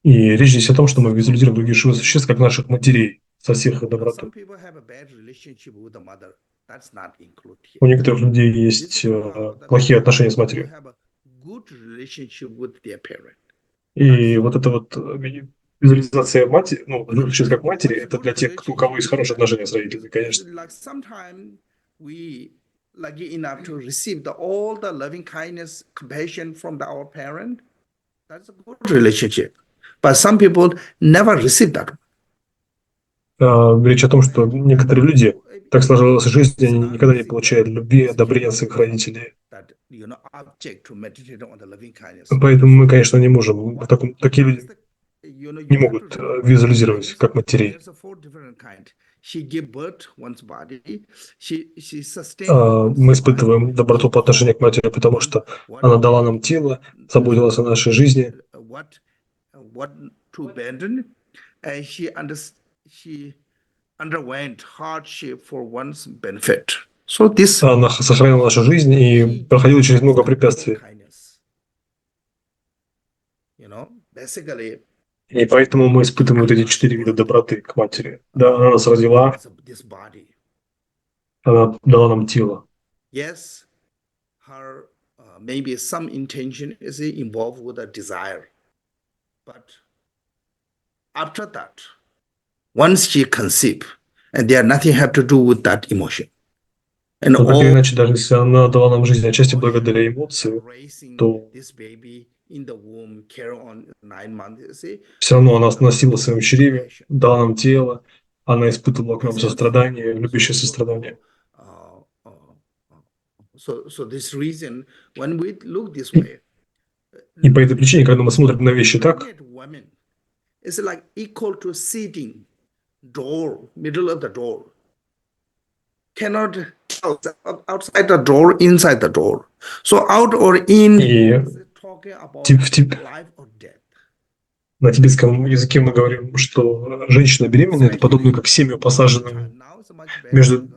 И речь здесь о том, что мы визуализируем других живых существ, как наших матерей, со всех их доброту. some people have a bad relationship with the mother. That's not included here. У некоторых людей есть плохие отношения с матерью. Have a good relationship with their parent. И вот эта вот визуализация матери, ну, существ как матери, это для тех, у кого есть хорошие отношения с родителями, конечно. Like sometimes we lucky enough to receive all the loving kindness, compassion from our parent. That's a good relationship. But some people never receive that. Речь о том, что некоторые люди, так сложилась жизнь, они никогда не получают любви, одобрения своих родителей. That, object to meditate on the loving kindness. Поэтому мы, конечно, не можем, такие люди не могут визуализировать как матерей. There's a four different kind. She give birth one's body. She sustains. Мы испытываем доброту по отношению к матери, потому что она дала нам тело, заботилась о нашей жизни. What to abandon, and she underwent hardship for one's benefit. So this Она сохранила нашу жизнь и проходила через много препятствий. Basically, И поэтому мы испытываем вот эти 4 вида доброты к матери. Да, она нас родила, this body. она дала нам тело. Yes, her maybe some intention is involved with a desire, but after that, once she conceive, and there nothing have to do with that emotion. And Но так или иначе, даже если она дала нам жизнь отчасти благодаря эмоциям, то this baby in the womb, carry on 9 months, you see, все равно она носила в своем чреве, дала нам тело, она испытывала к нам сострадание, любящее сострадание. So this reason, when we look this way, И по этой причине, когда мы смотрим на вещи так, it's like equal to sitting door, middle of the door. Cannot outside the door, inside the door. So out or in, и talking about тип life or death. на тибетском языке мы говорим, что женщина беременная – это подобно как семя, посаженное между,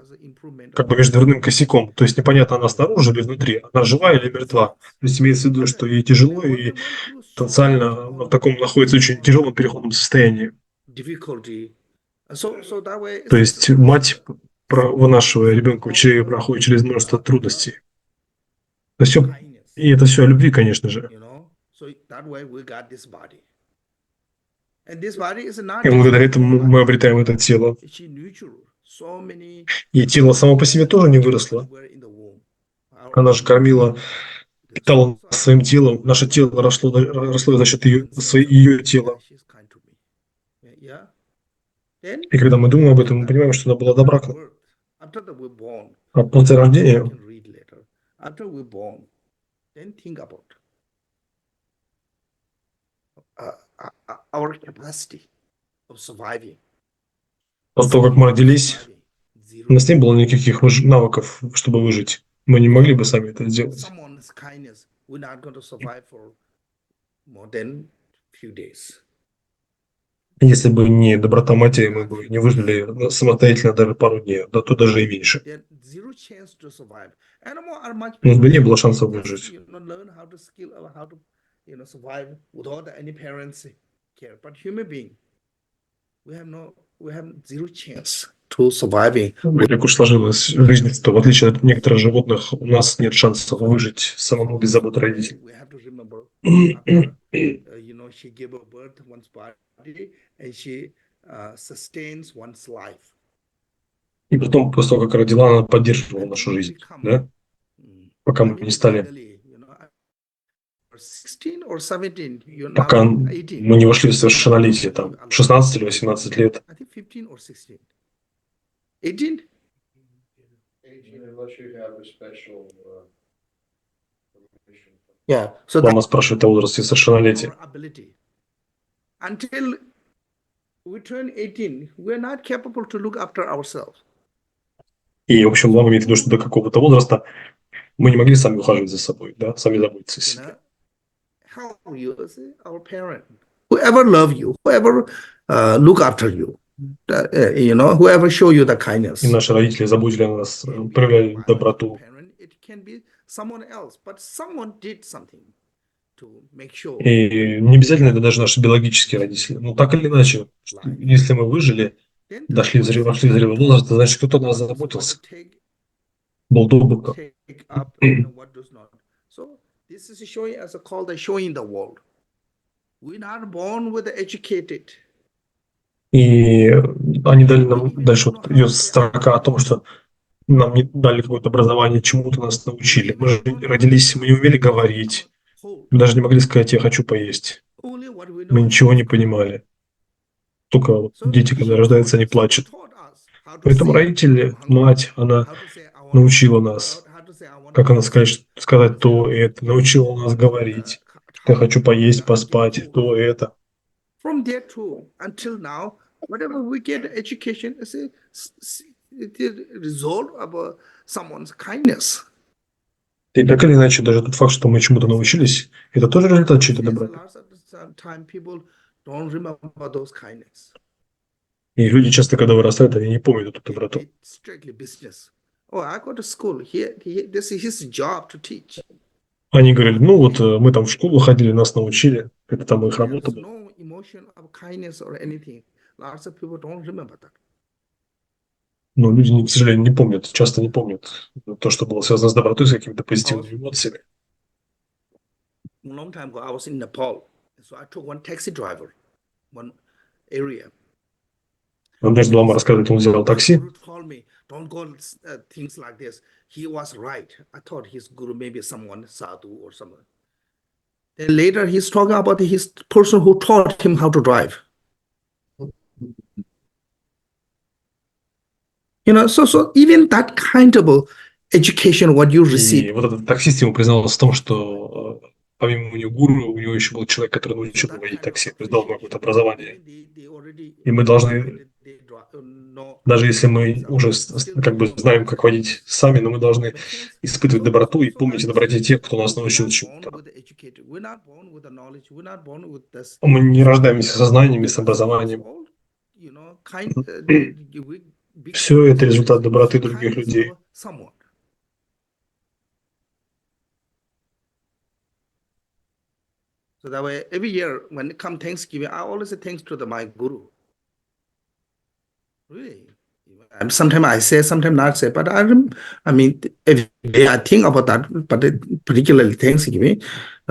как бы между дверным косяком. То есть непонятно, она снаружи или внутри, она жива или мертва. То есть имеется в виду, что ей тяжело, и потенциально в таком находится очень тяжелом переходном состоянии. То есть мать, вынашивая ребенка в чреве, проходит через множество трудностей. И это все о любви, конечно же. И благодаря этому мы обретаем это тело. И тело само по себе тоже не выросло. Она же кормила, питала нас своим телом. Наше тело росло за счет ее тела. И когда мы думаем об этом, мы понимаем, что она была добра к нам. А после рождения после того, как мы родились, у нас не было никаких навыков, чтобы выжить. Мы не могли бы сами это сделать. Если бы не доброта матери, мы бы не выжили самостоятельно даже пару дней, да то даже и меньше. У нас бы не было шансов выжить. to surviving. Как уж сложилась жизнь, то в отличие от некоторых животных, у нас нет шансов выжить самому без забот родителей. We have to remember after, she gave a birth one's body and she sustains one's life. И потом, после того, как родила, она поддерживала нашу жизнь, да? Пока мы не стали, пока мы не вошли в совершеннолетие, там, 16 или 18 лет. I think 15 or 16. 18? Unless you have a special permission. Yeah. So Лама спрашивает о возрасте совершеннолетия. our ability. Until we turn 18, we're not capable to look after ourselves. И, в общем, Лама имеет в виду, что до какого-то возраста мы не могли сами ухаживать за собой, да, сами заботиться о себе. How you, our parent, whoever love you, whoever look after you, whoever show you the kindness. И наши родители заботили о нас, проявляли доброту. It can be someone else, but someone did something to make sure. И не обязательно это даже наши биологические родители. Но так или иначе, если мы выжили, вошли в зрелый возраст, значит, кто-то о нас заботился. Был добр. So this is showing as a call the showing the world. We're not born with educated. И они дали нам, дальше вот идет строка о том, что нам не дали какое-то образование, чему-то нас научили. Мы же родились, мы не умели говорить. Мы даже не могли сказать, я хочу поесть. Мы ничего не понимали. Только вот дети, когда рождаются, они плачут. Поэтому родители, мать, она научила нас, как она сказать то, это, научила нас говорить. Я хочу поесть, поспать, то, это. From there to until now, whatever we get education is the result of someone's kindness. И так или иначе, даже тот факт, что мы чему-то научились, это тоже результат чьей-то доброты. И люди часто, когда вырастают, они не помнят эту доброту. Они говорили, ну вот мы там в школу ходили, нас научили, это там их работа была. Но люди, к сожалению, не помнят, часто не помнят то, что было связано с добротой, с какими-то позитивными эмоциями. Long time ago, I was in Nepal, so I took one taxi driver, one area. Однажды Лама рассказывает, он взял такси. Don't go things like this. He was right. I thought his guru maybe someone sadhu or someone. Then later he's talking about his person who taught him how to drive. So even that kind of education, what you И receive. вот этот таксист ему признался в том, что помимо у него гуру, у него еще был человек, который научил его водить такси, то есть дал ему какое-то образование. И мы должны, даже если мы уже как бы знаем, как водить сами, но мы должны испытывать доброту и помнить о доброте тех, кто нас научил чему-то. Мы не рождаемся со знаниями, с образованием. Все это результат доброты других людей. So that way, every year when it comes Thanksgiving, I always say thanks to my guru. Really. And sometimes I say, sometimes not say, but I mean, every day I think about that, but particularly Thanksgiving.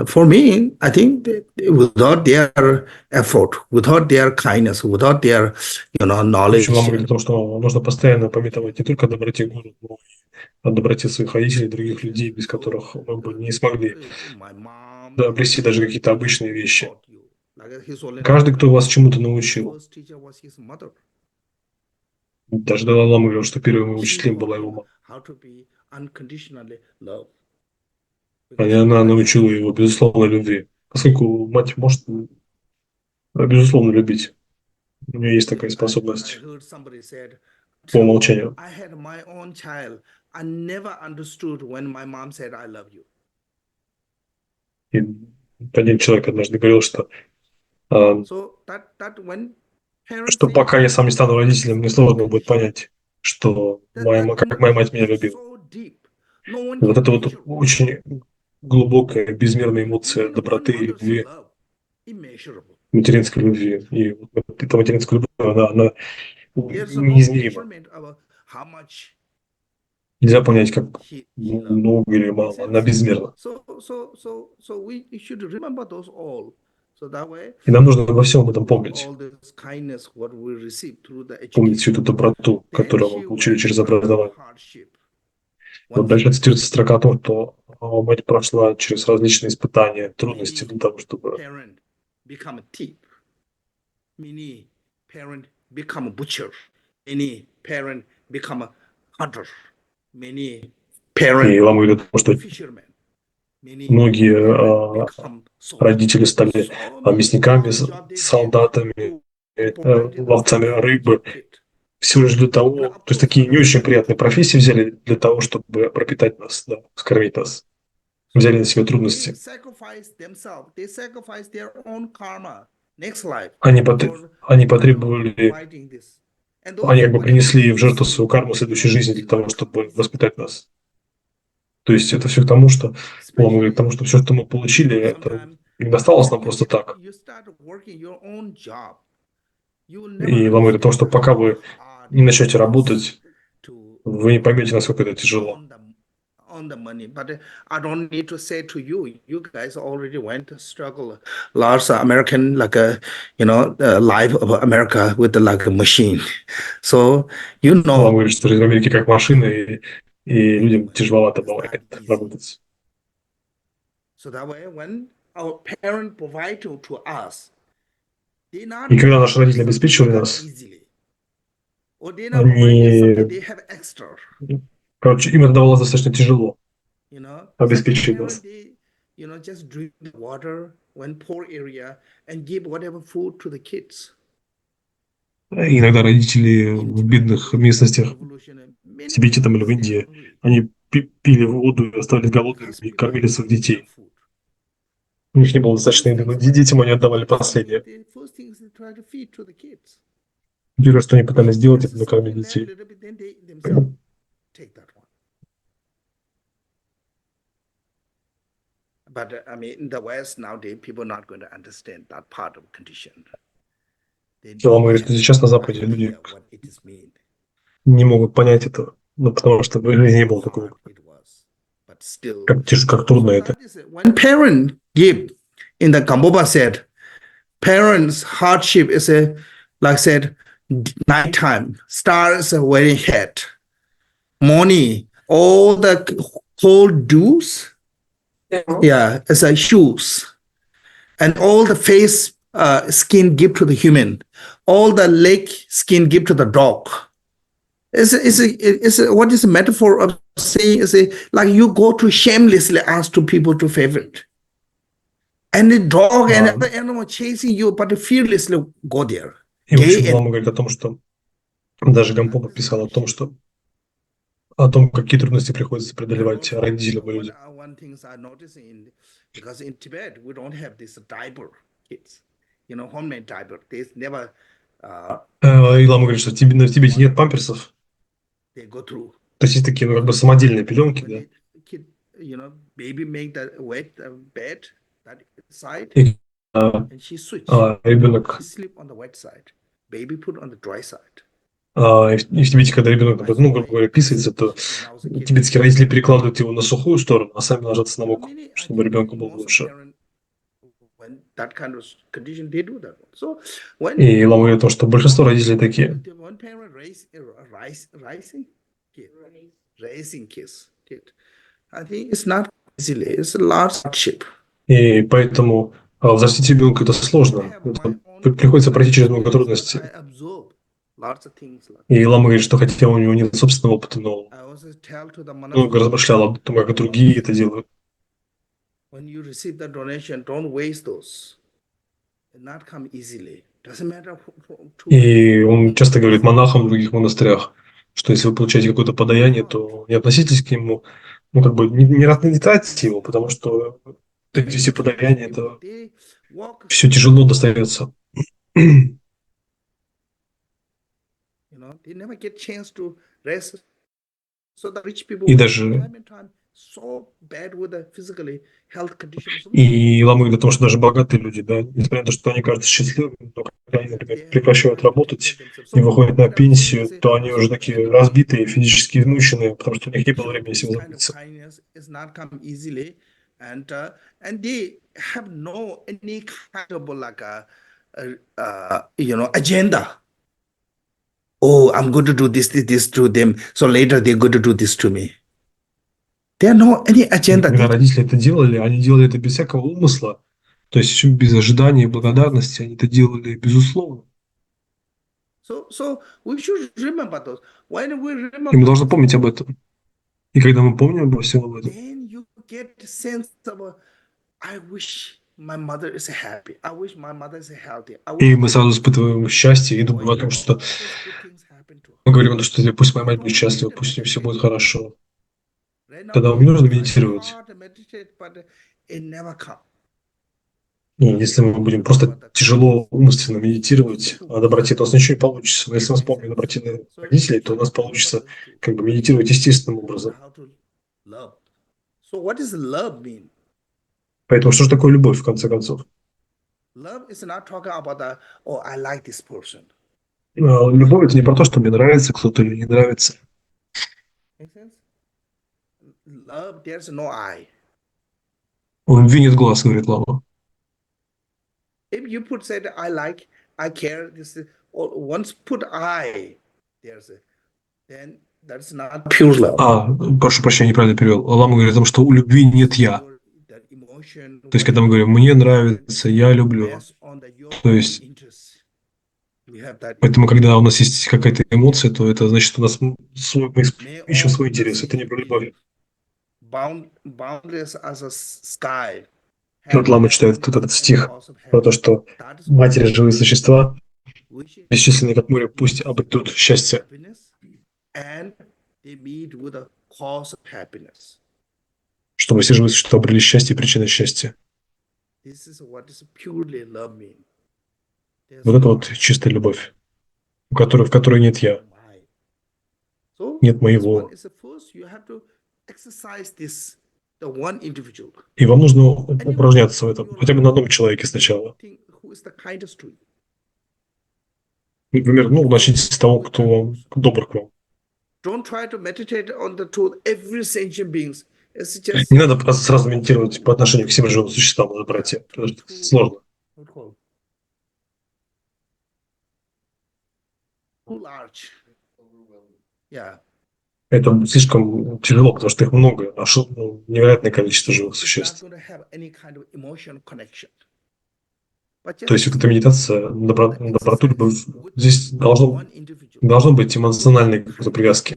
For me, I think that without their effort, without their kindness, without their, knowledge. Очень вам говорит о том, что нужно постоянно памятовать не только о доброте гуру, но и о доброте своих родителей, других людей, без которых мы бы не смогли обрести даже какие-то обычные вещи. Каждый, кто вас чему-то научил. Даже Далай-Лама говорил, что первым учителем была его мама. И она научила его безусловной любви. Поскольку мать может безусловно любить. У нее есть такая способность по умолчанию. И один человек однажды говорил, что пока я сам не стану родителем, мне сложно будет понять, что как моя мать меня любила. И вот это вот очень глубокая, безмерная эмоция доброты и любви, материнской любви. И вот эта материнская любовь, она There's no неизмеримо. measurement of how much Нельзя понять, как he loved. много или Makes мало. Она sense? безмерна. So we should remember those all. So that way, И нам нужно во всем этом помнить. all this kindness what we receive through the Помнить всю эту education. доброту, Then которую мы she получили went через through a образование. hardship. Вот One дальше thing, цитируется строка о том, что мать прошла через различные испытания, трудности для того, чтобы parent become a thief. Many parent become a butcher. Many parent become a hunter. Many и parent Лама говорит о том, что fishermen. Many многие parent become soldiers. родители стали So many мясниками, job they get солдатами, to provide the ловцами food for рыбы, kid. всего лишь для того, то есть такие не очень приятные профессии взяли для того, чтобы пропитать нас, да, скормить нас. Взяли на себя They трудности. sacrifice themselves. They sacrifice their own karma. Next life. Они For потребовали, providing this. And those они как бы whatever принесли they в жертву receive, свою карму следующей жизни для того, not чтобы easily. воспитать нас. То есть это все к тому, что Лама говорит, к Especially тому, что все, что мы получили, это sometime не досталось нам when просто так. you start working your own job, you will И never Лама говорит о том, что understand пока how вы hard не it начнете is работать, to вы не поймете, насколько это тяжело. on the money. But I don't need to say to you, you guys already went to struggle. Lots of American, like life of America with like a machine. So you Лама know. говорит, что в Америке как машина, и людям тяжеловато бывает работать. So that way, when our parent provide to us, they not И когда наши родители provide something обеспечивали they got нас, easily, or they not provided something they have extra. короче, им это давалось достаточно тяжело Some обеспечить parent нас. they just drink the water when poor area and give whatever food to the kids. Иногда родители в бедных местностях, в Тибете там или в Индии, они пили воду и остались голодными и кормили своих детей. У них не было достаточно еды, но детям они отдавали последнее. Первое, что они пытались сделать, это накормить детей. But I mean, in the West nowadays, people are not going to understand that part of condition. Лама говорит, что сейчас на Западе люди не могут понять этого, потому что в их жизни не было такого, как трудно это. When parent give, in the Kambodja said, parents' hardship is like said, nighttime, stars are very head, morning, all the cold dews, it's like shoes, and all the face skin give to the human, all the leg skin give to the dog. What is the metaphor of saying? Is like you go to shamelessly ask to people to favorite, and the dog and other animal chasing you, but fearlessly go there. И в общем, Лама говорит о том, что даже Кхенпо писал о том, какие трудности приходится преодолевать родителям и людям. One thing I noticed because in Tibet we don't have this diaper kids, homemade diaper. They never. И Лама говорит, что в Тибете нет памперсов. They go through. То есть есть такие, как бы самодельные пеленки, да. Baby make that wet bed that side, и and she switch. Ребенок. She sleep on the wet side. Baby put on the dry side. И в Тибете, когда ребенок, грубо говоря, писается, то тибетские родители перекладывают его на сухую сторону, а сами ложатся на мокрую, чтобы ребенку было лучше. И Лама говорит о том, что большинство родителей такие. И поэтому взрастить ребенка это сложно. Приходится пройти через много трудностей. И Лама говорит, что хотя у него нет собственного опыта, но много размышлял о том, как другие это делают. И он часто говорит монахам в других монастырях, что если вы получаете какое-то подаяние, то не относитесь к нему, не тратите его, потому что эти все подаяния, это все тяжело достается. И даже И Лама говорит о том, что даже богатые люди, да, несмотря на то, что они кажутся счастливыми, но когда они, например, прекращают работать и выходят на пенсию, то они уже такие разбитые, физически измученные, потому что у них не было времени себе заботиться. And they have no any kind of like agenda. Oh, I'm going to do this to them, so later they're going to do this to me. There are no any И agenda. когда родители это делали, они делали это без всякого умысла, то есть без ожидания и благодарности, они это делали безусловно. So we should remember those. When we remember, И мы должны помнить об этом. И когда мы помним обо всем об этом, then you get the sense of, I wish my mother is happy. I wish my mother is healthy. и мы сразу испытываем счастье и думаем о том, что мы говорим о том, что пусть моя мать будет счастлива, пусть у нее все будет хорошо. Тогда вам не нужно медитировать. И если мы будем просто тяжело умысленно медитировать о доброте, то у нас ничего не получится. Но если мы вспомним о доброте родителей, то у нас получится как бы медитировать естественным образом. Поэтому что же такое любовь, в конце концов? Любовь – это не про то, что мне нравится кто-то или не нравится. У любви нет глаз, говорит Лама. If you put said I like, I care, this is, or once put I, then that's not pure love. Прошу прощения, неправильно перевел. Лама говорит о том, что у любви нет я. То есть, когда мы говорим «мне нравится», «я люблю», то есть, поэтому, когда у нас есть какая-то эмоция, то это значит, что у нас мы ищем свой интерес, это не про любовь. Вот Лама читает тут этот стих про то, что матери – живые существа, бесчисленные как море, пусть обретут счастье. Чтобы все живые существа обрели счастье и причиной счастья. Вот это вот чистая любовь, в которой нет я, нет моего. И вам нужно упражняться в этом, хотя бы на одном человеке сначала. Например, начните с того, кто добр к вам. Не надо просто сразу медитировать по отношению к всем живым существам, уже, братья, потому что это сложно. Это слишком тяжело, потому что их много, невероятное количество живых существ. То есть вот эта медитация на доброту, любовь, здесь должно быть эмоциональной какой-то привязки.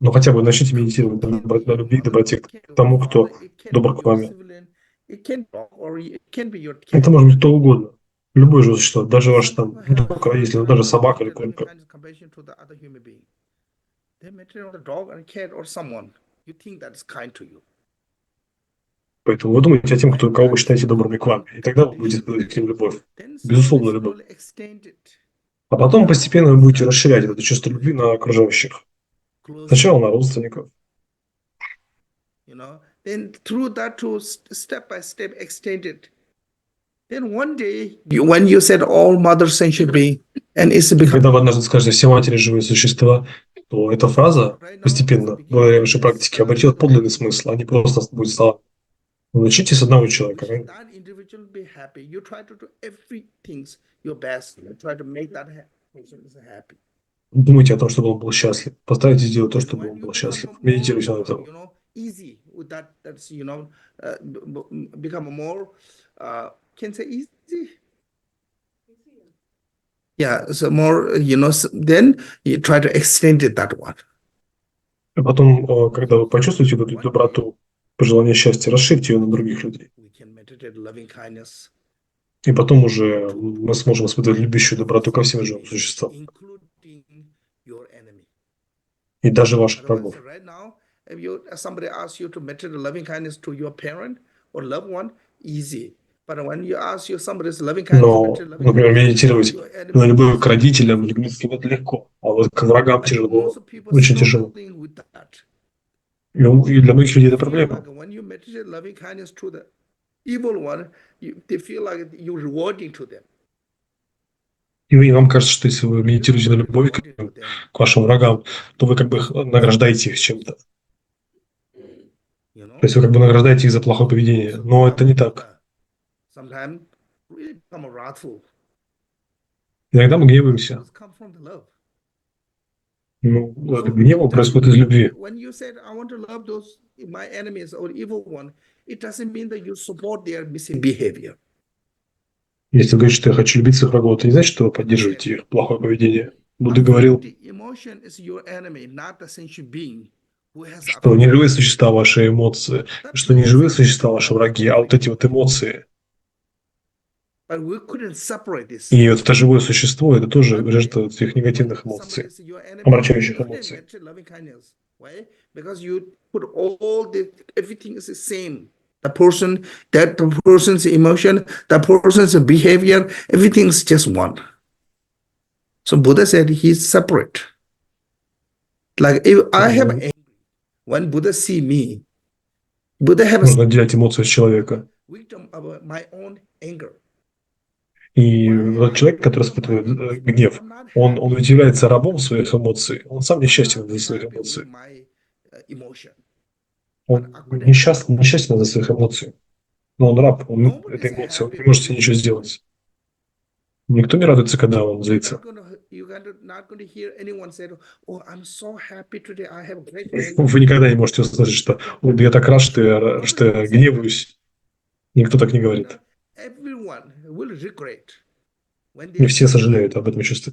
Но хотя бы начните медитировать на любви и доброте к тому, кто добр к вами. Это может быть кто угодно. Любое живое существо, даже ваш там, если даже собака или кошка. Поэтому вы думаете о тем, кого вы считаете добрыми к вам. И тогда вы будете испытывать к ним любовь. Безусловно, любовь. А потом постепенно вы будете расширять это чувство любви на окружающих. Сначала на родственников. Когда вы однажды скажете «все матери живые существа», то эта фраза постепенно, благодаря вашей практике, обретет подлинный смысл, а не просто будет слова. Начните с одного человека. Думайте о том, чтобы он был счастлив. Постарайтесь сделать то, чтобы он был счастлив. Медитируйте на этом. Then you try to extend it that one. А потом, когда вы почувствуете эту доброту, пожелание счастья, расширьте ее на других людей. И потом уже мы сможем испытывать любящую доброту ко всем живым существам. И даже ваших врагов. Но, например, медитировать на любовь к родителям, это легко, а вот к врагам тяжело, очень тяжело. И для многих людей это проблема. When you meditate loving kindness to the evil one, they feel like you're rewarding to them. И вам кажется, что если вы медитируете на любовь к вашим врагам, то вы как бы награждаете их чем-то. То есть вы как бы награждаете их за плохое поведение. Но это не так. Иногда мы гневаемся. Ну, гнев происходит из любви. Если вы говорите, что я хочу любить своих врагов, это не значит, что вы поддерживаете их плохое поведение. Будда говорил, что не живые существа ваши эмоции, что не живые существа ваши враги, а вот эти вот эмоции. И вот это живое существо, это тоже жертва этих негативных эмоций, омрачающих эмоций. The person, that person's emotion, the person's behavior, everything's just one. So Buddha said he's separate. Like if I have anger, when Buddha see me, Buddha have Нужно отделять эмоцию от человека. victim of my own anger. И вот человек, который испытывает гнев, он ведь является рабом своих эмоций. Он сам несчастен из-за своих эмоций. Он несчастен из-за своих эмоций. Но он раб, он этой эмоции, он не может с ней ничего сделать. Никто не радуется, когда он злится. Вы никогда не можете услышать, что я так рад, что я гневаюсь. Никто так не говорит. Не все сожалеют об этом чувстве,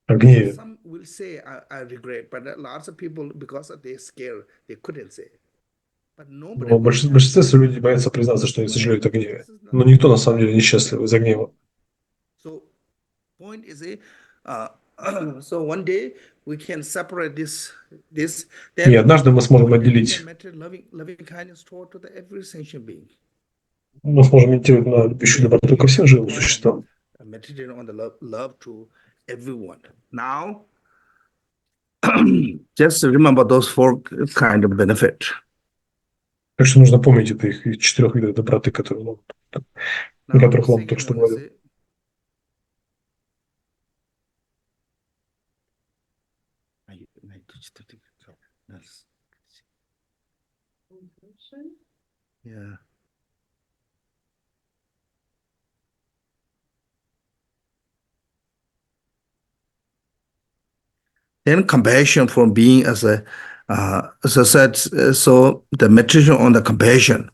о гневе. Но большинство людей боятся признаться, что они сожалеют о гневе. Но никто на самом деле не счастлив из-за гнева. И однажды мы сможем отделить. Мы сможем медитировать на любящую доброту ко всем живым существам. Just remember those four kind of benefit. Так что нужно помнить этих 4 видов доброты, о которых Лама только что говорил. Yeah. Then compassion for being as I said, so the meditation on the compassion.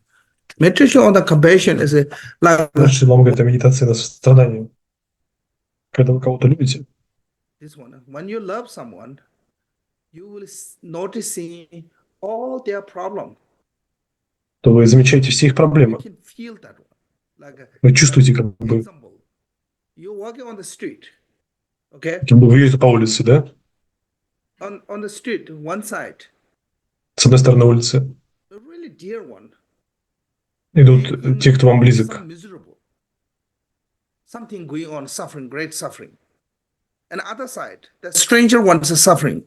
Meditation on the compassion is like. Значит, Лама говорит о медитации на сострадание. Когда вы кого-то любите. This one, when you love someone, you will noticing all their problems. То вы замечаете все их проблемы. Вы чувствуете, как бы вы идете по улице, да? On the street, one side. С одной стороны улицы идут те, кто вам близок. Something going on, suffering, great suffering. And other side, the stranger ones are suffering.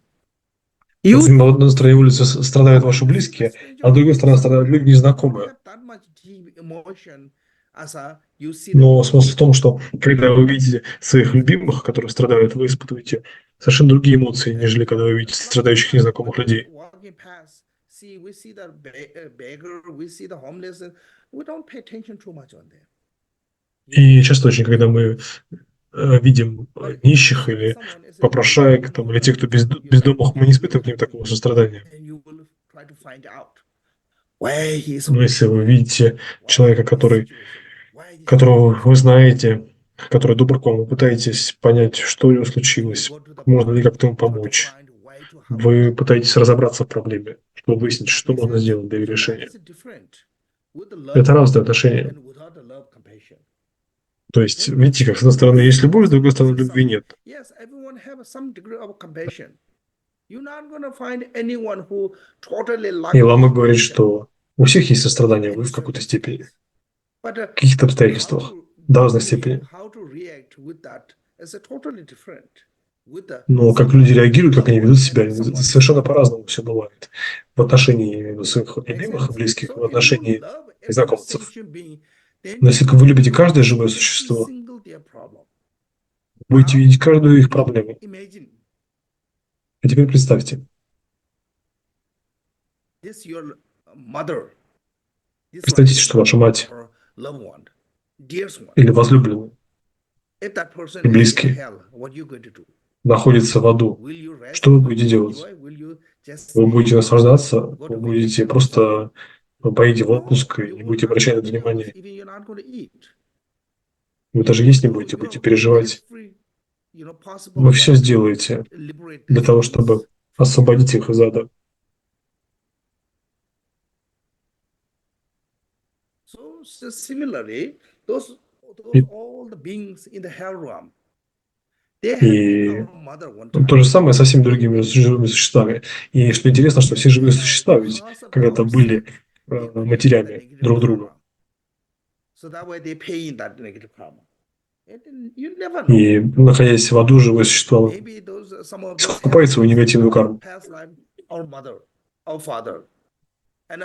На одной стороне улицы страдают ваши близкие, а с другой стороны страдают люди незнакомые. Но смысл в том, что когда вы видите своих любимых, которые страдают, вы испытываете совершенно другие эмоции, нежели когда вы видите страдающих незнакомых людей. И часто очень, когда мы видим нищих или попрошаек, там, или тех, кто бездомных, мы не испытываем к ним такого сострадания. Но если вы видите человека, которого вы знаете, который добр к вам, вы пытаетесь понять, что у него случилось, можно ли как-то ему помочь. Вы пытаетесь разобраться в проблеме, чтобы выяснить, что можно сделать для ее решения. Это разные отношения. То есть, видите, как с одной стороны есть любовь, с другой стороны любви нет. И Лама говорит, что у всех есть сострадание, вы в какой-то степени, в каких-то обстоятельствах, до разной степени. Но как люди реагируют, как они ведут себя, совершенно по-разному все бывает. В отношении своих любимых и близких, в отношении знакомцев. Но если вы любите каждое живое существо, будете видеть каждую их проблему. А теперь представьте, представьте, что ваша мать или возлюбленный и близкий находится в аду. Что вы будете делать? Вы будете наслаждаться, вы будете просто поедете в отпуск и не будете обращать на это внимания. Вы даже есть не будете переживать. Вы все сделаете для того, чтобы освободить их из ада. И то же самое со всеми другими живыми существами. И что интересно, что все живые существа ведь когда-то были матерями друг друга. И, находясь в аду, живое существо искупает свою негативную карму.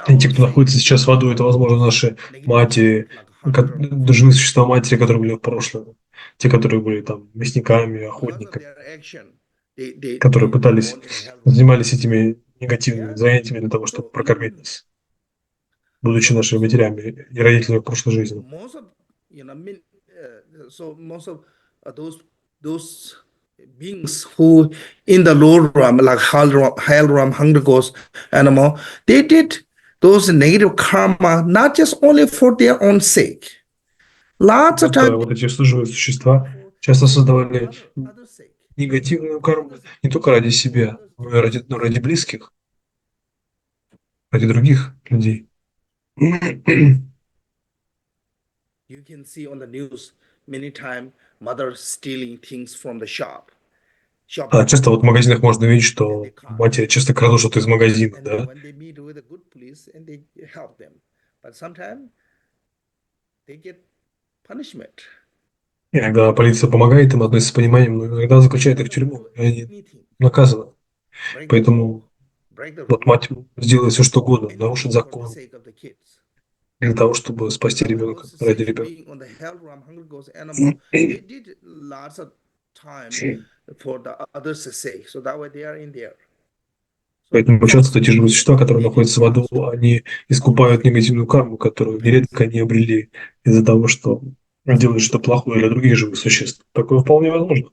И те, кто находится сейчас в аду, это, возможно, наши матери, живые существа матери, которые были в прошлом. Те, которые были там мясниками, охотниками, которые занимались этими негативными занятиями для того, чтобы прокормить нас, будучи нашими матерями и родителями в прошлой жизни. Beings who in the lower realm, like hell realm, hunger ghosts, animal, they did those negative karma not just only for their own sake. Lots of times, Вот эти живые существа часто создавали негативную карму не только ради себя, но и ради близких, ради других людей. you can see on the news many times mothers stealing things from the shop. Часто вот в магазинах можно видеть, что матери часто крадут что-то из магазина, да? When they meet with a good police and they help them, but sometimes they get punishment. Иногда полиция помогает им, относится с пониманием, но иногда заключает их в тюрьму, и они наказаны. Поэтому вот мать сделает все, что угодно, нарушит закон для того, чтобы спасти ребенка, ради ребенка. Поэтому часто эти живые существа, которые находятся в аду, они искупают негативную карму, которую нередко они обрели из-за того, что делают что-то плохое для других живых существ. Такое вполне возможно.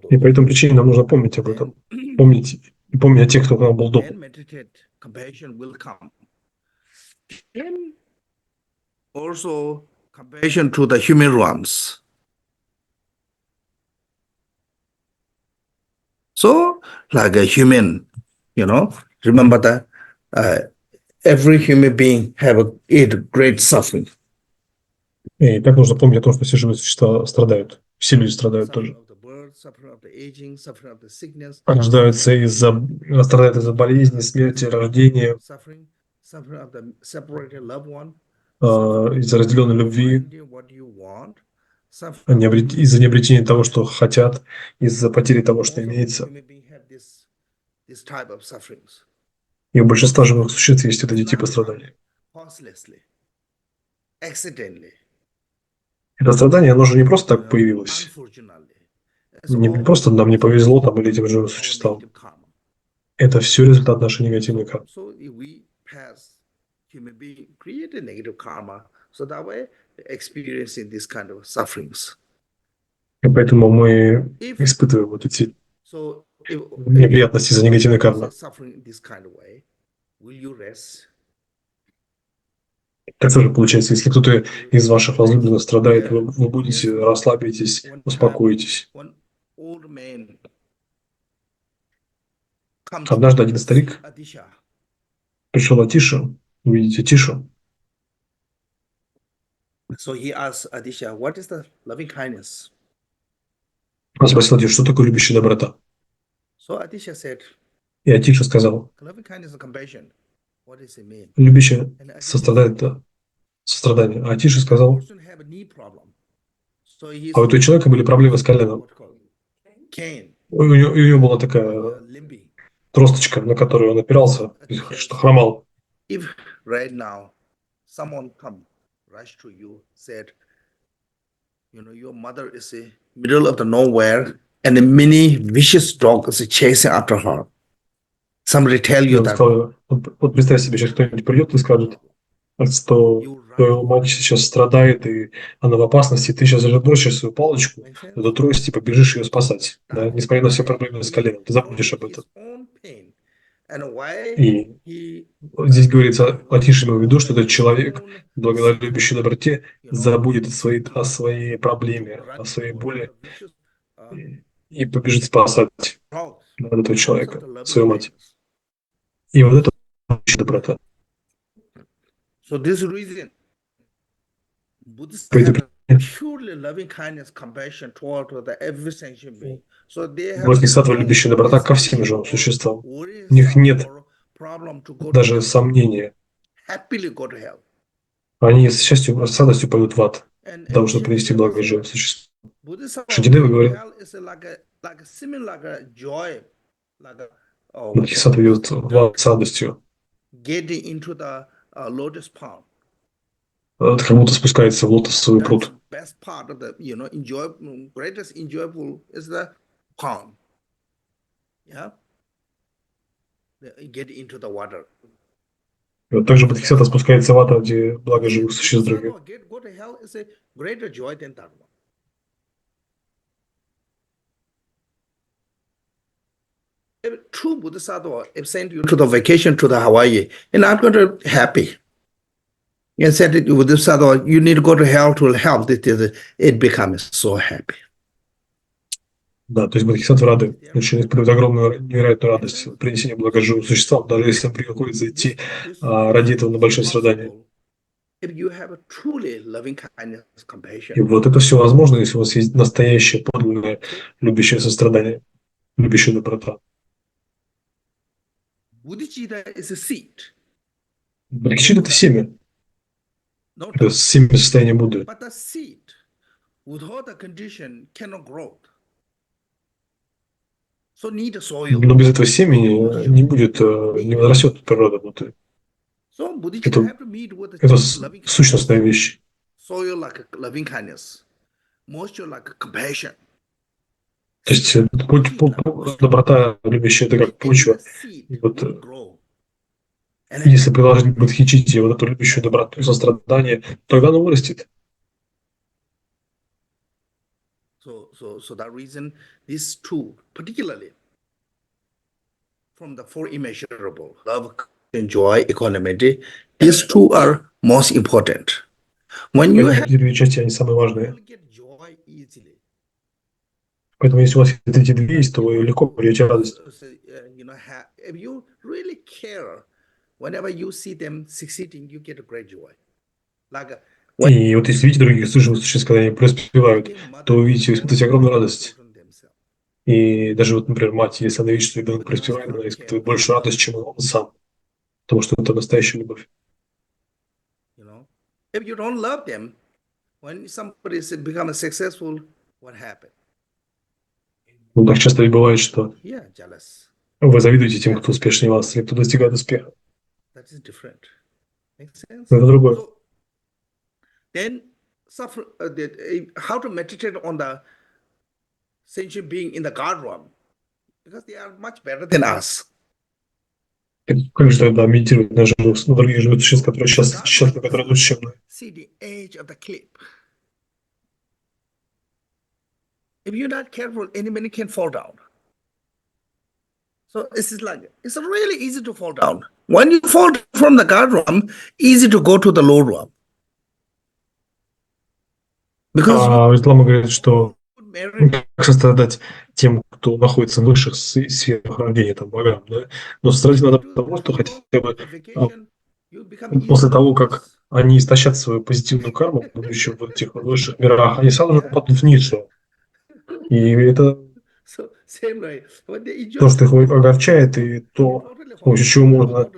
И по этой причине нам нужно помнить об этом. Помнить о тех, кто к нам был добр. Also, compassion to the human realms. So, like a human, remember that every human being have a great suffering. И так нужно помнить о том, что все живые существа страдают. Все люди страдают тоже. Страдают из-за болезни, смерти, рождения, из-за разделенной любви, из-за необретения того, что хотят, из-за потери того, что имеется. И у большинства живых существ есть вот эти типы страданий. Это страдание, оно же не просто так появилось. Не просто нам не повезло там или этим живым существам. Это все результат нашей негативной кармы. И поэтому мы испытываем вот эти неприятности из-за негативной кармы. Так тоже получается, если кто-то из ваших возлюбленных страдает, вы будете расслабитесь, успокоитесь. Однажды один старик пришел на Тишу, увидите Тишу. Он спросил Тишу, что такое любящая доброта? И Атиша сказал, любящая сострадает, сострадание. А Тише сказал, person have a knee problem. So he's а у этого человека были проблемы с коленом. what called cane, У него была такая limping. тросточка, на которую он опирался, что хромал. If right now someone come rush to you, said, your mother is in middle of the nowhere and a mini vicious dog is chasing after her. Somebody tell И you он that сказал, вот представь себе, сейчас кто-нибудь придет и скажет, что твоя мать сейчас страдает, и она в опасности, ты сейчас бросишь свою палочку, эту трость, и побежишь ее спасать. Да? Несмотря на все проблемы с коленом, ты забудешь об этом. И здесь говорится, Латиш имел в виду, что этот человек, благодаря любящей доброте, забудет о своей проблеме, о своей боли и побежит спасать этого человека, свою мать. И вот это любящая доброта. So this reason, Buddhists По этой have причине purely loving kindness, compassion toward the every sentient being. So they have Бодхисаттва, любящая доброта ко всем живым существам. У них нет problem to go даже to hell. сомнения. Happily go to hell. Они с счастью, с радостью пойдут в ад, And для того, чтобы принести благо живым существам. Buddhism Шантидева говорит, hell is like a similar like a joy, like a Бодхисаттва идет в ад с радостью. getting into the lotus pond. Это как будто спускается в лотосовый That's пруд. the best part of the greatest enjoyable is the pond. Yeah, get into the water. И вот также Бодхисаттва спускается в ад ради блага живых существ других. Go to hell is a greater joy than that one. If true Bodhisattva, if send you to the vacation to the Hawaii, you're not going to happy. And said that Bodhisattva, you need to go to hell to help. It becomes so happy. Да, то есть Бодхисаттвы рады, очень испытывают огромную невероятную радость от принесения блага живым существам, даже если им приходится идти ради этого на большое страдание. If you have a truly loving kindness, compassion, И вот это все возможно, если у вас есть настоящее, подлинное, любящее сострадание, любящая доброта. Bodhicitta is a seed. Бодхичитта – это семя, No это doubt. семя состояния Будды. But the seed, without the condition, cannot grow. So need a soil. Но без этого семени не будет, не растет природа Будды. So Bodhicitta have to meet with Это loving сущностная вещь. soil like a loving kindness, moisture like a compassion. То есть доброта, любящая, это как почва. И вот если приложить к бодхичитте вот эту любящую доброту и сострадание, тогда оно вырастет. So that reason, these two, particularly from the four immeasurable, love, joy, equanimity, these two are most important. When you have Эти две части, они самые важные. you'll get joy easily. Поэтому если у вас эти две есть, то вы легко придете радость. If you really care, whenever you see them succeeding, you get a great joy. Like И вот если видите других живых существ, когда они преуспевают, то вы видите, испытываете огромную радость. И даже вот, например, мать, если она видит, что ребенок преуспевает, она испытывает больше радость, чем он сам. Потому что это настоящая любовь. If you don't love them, when somebody becomes successful, what happened? Ну, так часто и бывает, что Yeah, jealous. вы завидуете тем, кто успешнее вас, или кто достигает успеха. That is different. Makes sense? Но это другое. So, then suffer. How to meditate on the sentient being in the God realm, because they are much better than us. Как же тогда медитировать на других живых существ, которые счастливы, которые лучше, чем мы? See the edge of the cliff. If you're not careful, anybody can fall down. So it's really easy to fall down. When you fall from the God realm, easy to go to the low realm. Because Лама говорит, что merit, как сострадать тем, кто находится в высших сферах рождения, там, богам, да? Но сострадать надо потому, что хотя бы vacation, you become после easy того, to как они истощат свою позитивную карму, будучи в этих высших мирах, они сразу же попадут в низшую. И это So same way. When they enjoy то, что их огорчает, и то, с помощью чего можно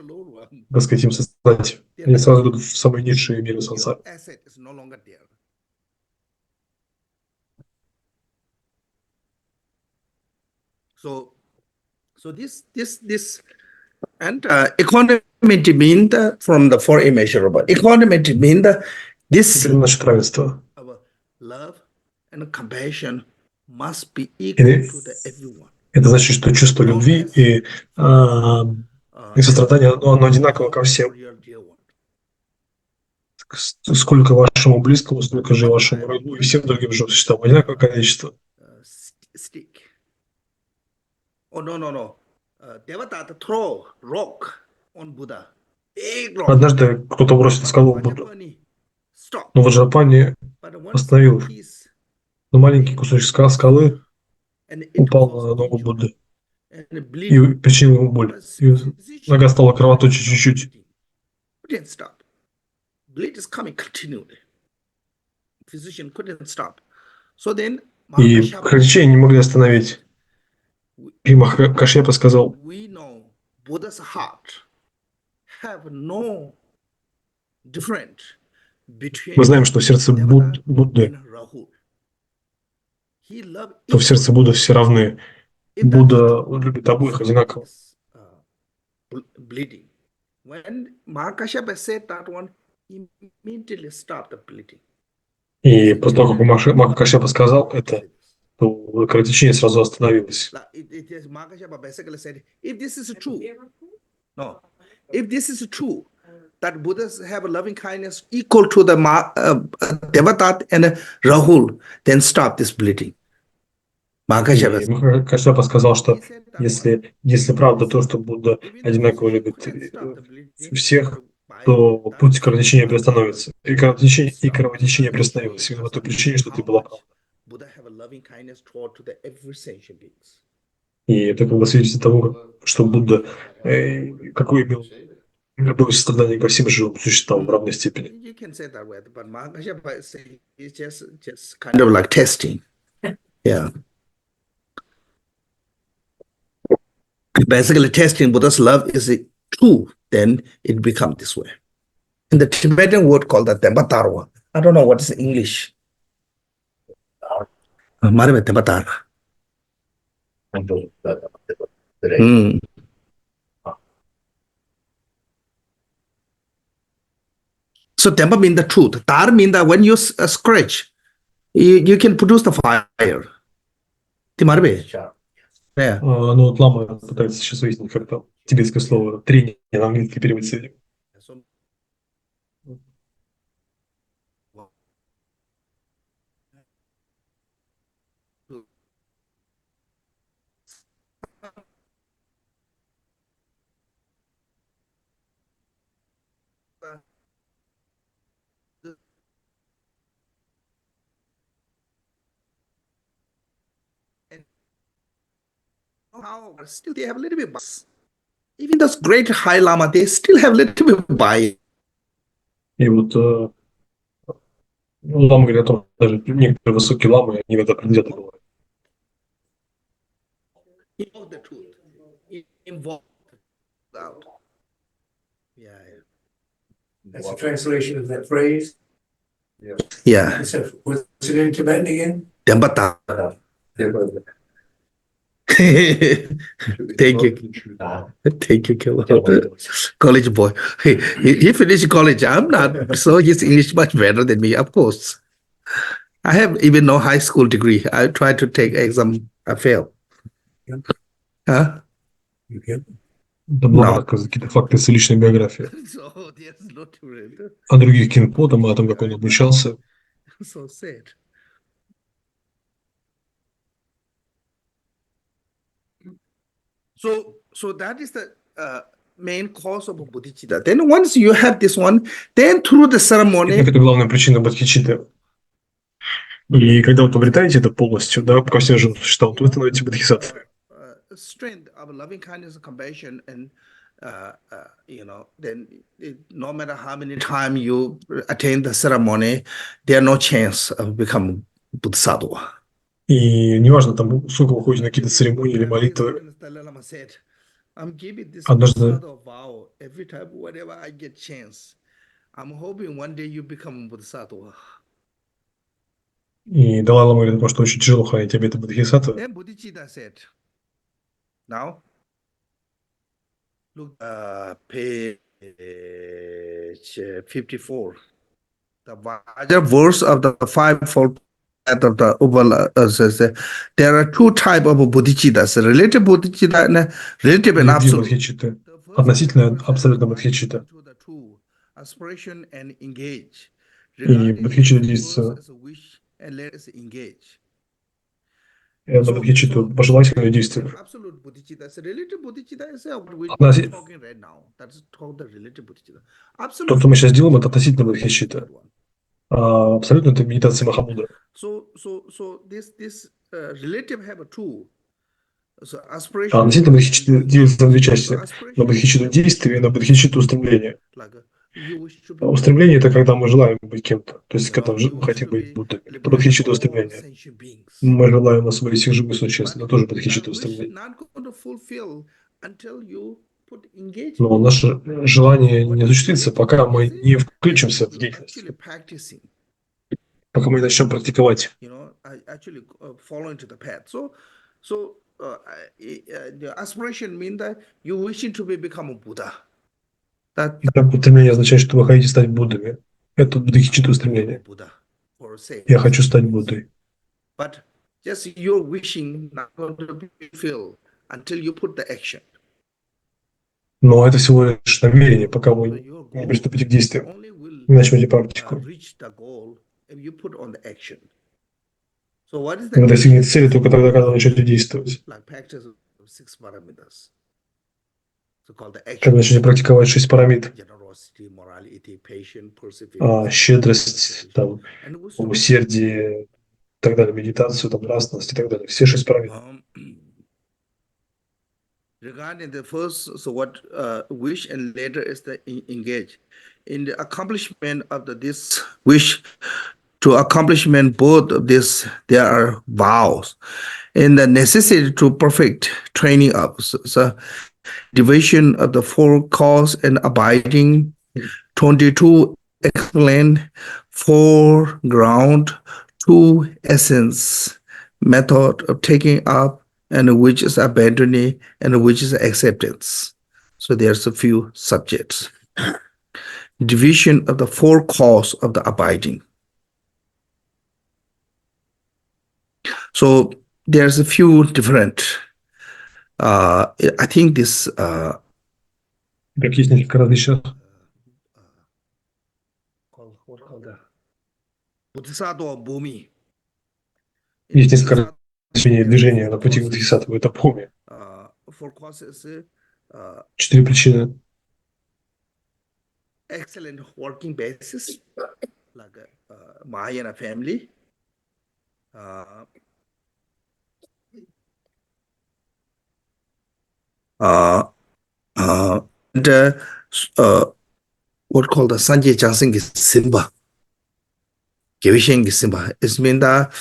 так сказать, им создать. Они сразу идут в самые низшие миры сансары. asset is no longer there. So this and equanimity mean from the four immeasurable. Equanimity mean this Теперь наше равенство. our love and compassion must be equal to the everyone. Это значит, что чувство любви и сострадание, оно одинаково ко всем. Your dear one. Сколько вашему близкому, столько же и вашему роду и всем другим живым существам. Одинаковое количество. Stick. Oh no. Devata throw rock on Buddha. Big rock. Однажды кто-то бросил скалу в Будду. Stop. Но в Джапане But one остановил их. piece Но маленький кусочек скалы and it упал caused на ногу injury Будды and и bleeding. причинил ему боль. И нога стала кровоточить чуть-чуть. Couldn't stop. Bleed is coming continually. Physician couldn't stop. So then И Mahakashyapa, христиане не могли остановить. И Махакашьяпа сказал: we know Buddha's heart have no different between мы знаем, что в сердце Devata Будды, and Rahul. He loved то в сердце Будды все равны. If that Будда is true, любит обоих одинаково. this, bleeding. When Mahakashyapa said that one, he immediately stopped the bleeding. И после того, как Махакашьяпа сказал это, то кровотечение сразу остановилось. Like, it is Mahakashyapa basically said, if this is true, if this is true, that Buddhas have a loving kindness equal to the Devatat and Rahul, then stop this bleeding. Mahakashyapa И Махакашьяпа сказал, что если правда то, что Будда одинаково любит всех, то путь кровотечения приостановится. И кровотечение приостановилось именно по той причине, что ты была права. Buddha have a loving kindness toward to the every sentient beings. И это как бы свидетельство того, что Будда какой имел любое сострадание ко всем живым существам в равной степени. You can say that way, but Mahakashyapa is just kind of like testing. Yeah. Basically testing Buddha's love is it true, then it becomes this way. In the Tibetan word called the Tembatarwa. I don't know what is English. Marve Tembatar. So Tempa means the truth. Tar means that when you scratch, you can produce the fire. Timarbe. Yeah. Ну вот Лама пытается сейчас выяснить, как там тибетское слово трение на английский переводится. Still they have a little bit bias. Even those great high lama, they still have a little bit bias. И вот Лама говорит о том, что даже некоторые высокие ламы, они иногда предвзято бывают. Involve the truth. Involve out. Yeah. That's a translation of that phrase. Yeah. Was it in Tibetan again? Dembata. Thank you. Thank you, Kilo. College boy. He finished college. I'm not, so his English much better than me, of course. I have even no high school degree. I tried to take exam, I failed. Huh? Там много рассказывают какие-то факты с личной биографии. So there's no difference. О других Кхенпо, там, о том, как он обучался. So sad. So that is the main cause of bodhicitta. Then once you have this one, then through the ceremony, Это главная причина бодхичитты. И когда вы обретаете это полностью, да, ко всем живым существам, то вы становитесь бодхисаттвой. strength of loving kindness and compassion, and then no matter how many times you attend the ceremony, there are no chance of becoming И неважно, там, сколько вы ходите на какие-то церемонии или молитвы, I'm giving this однажды sort of vow every time whenever I get chance. I'm hoping one day you become Bodhisattva. и Далай-лама говорит, потому что очень тяжело хранить обеты Бодхисаттвы. Then Bodhicitta said, now look page 54. The larger verse of the fivefold path of the says there are two types of bodhicittas, relative bodhicitta and relative and Есть две absolute. бодхичитты. Относительно абсолютно бодхичитта. Aspiration and engage. И бодхичитта действует. На бодхичитту пожелательное действие. То, что мы сейчас делаем, это относительно бодхичитта. А абсолютно это медитация Махамудра. А относительно бодхичитты делятся на две части. На бодхичитту действия и на бодхичитту устремления. Устремление – это когда мы желаем быть кем-то, то есть когда мы хотим быть Буддой. Это бодхичитта устремления. Мы желаем освоить всех живых существ, это тоже бодхичитта устремления. Но наше желание не осуществится, пока мы не включимся в деятельность, пока мы не начнем практиковать. Это устремление означает, что вы хотите стать Буддами. Это бодхичитта устремление. Я хочу стать Буддой. Но это всего лишь намерение, пока вы не приступите к действию, не начнете практику. Вы достигнете цели только тогда, когда начнете действовать. Когда начнете практиковать 6 парамид, щедрость, там, усердие, и так далее, медитацию, там, нравственность и так далее. Все 6 парамид. Regarding the first, so what wish and later is the engage in the accomplishment of this wish to accomplishment both of this. There are vows, and the necessity to perfect training up. So division of the four cause and abiding. 22 explain foreground, 2 essence method of taking up. And which is abandoning, and which is acceptance. So there's a few subjects. Division of the four cause of the abiding. So there's a few different. I think this. Есть несколько различных. Есть несколько движения на пути к Бодхисаттве, это Бхуми. 4 причины. Excellent working basis, like Mahayana family. What called the Sanjay Jansing Simba. Simba. It's mean that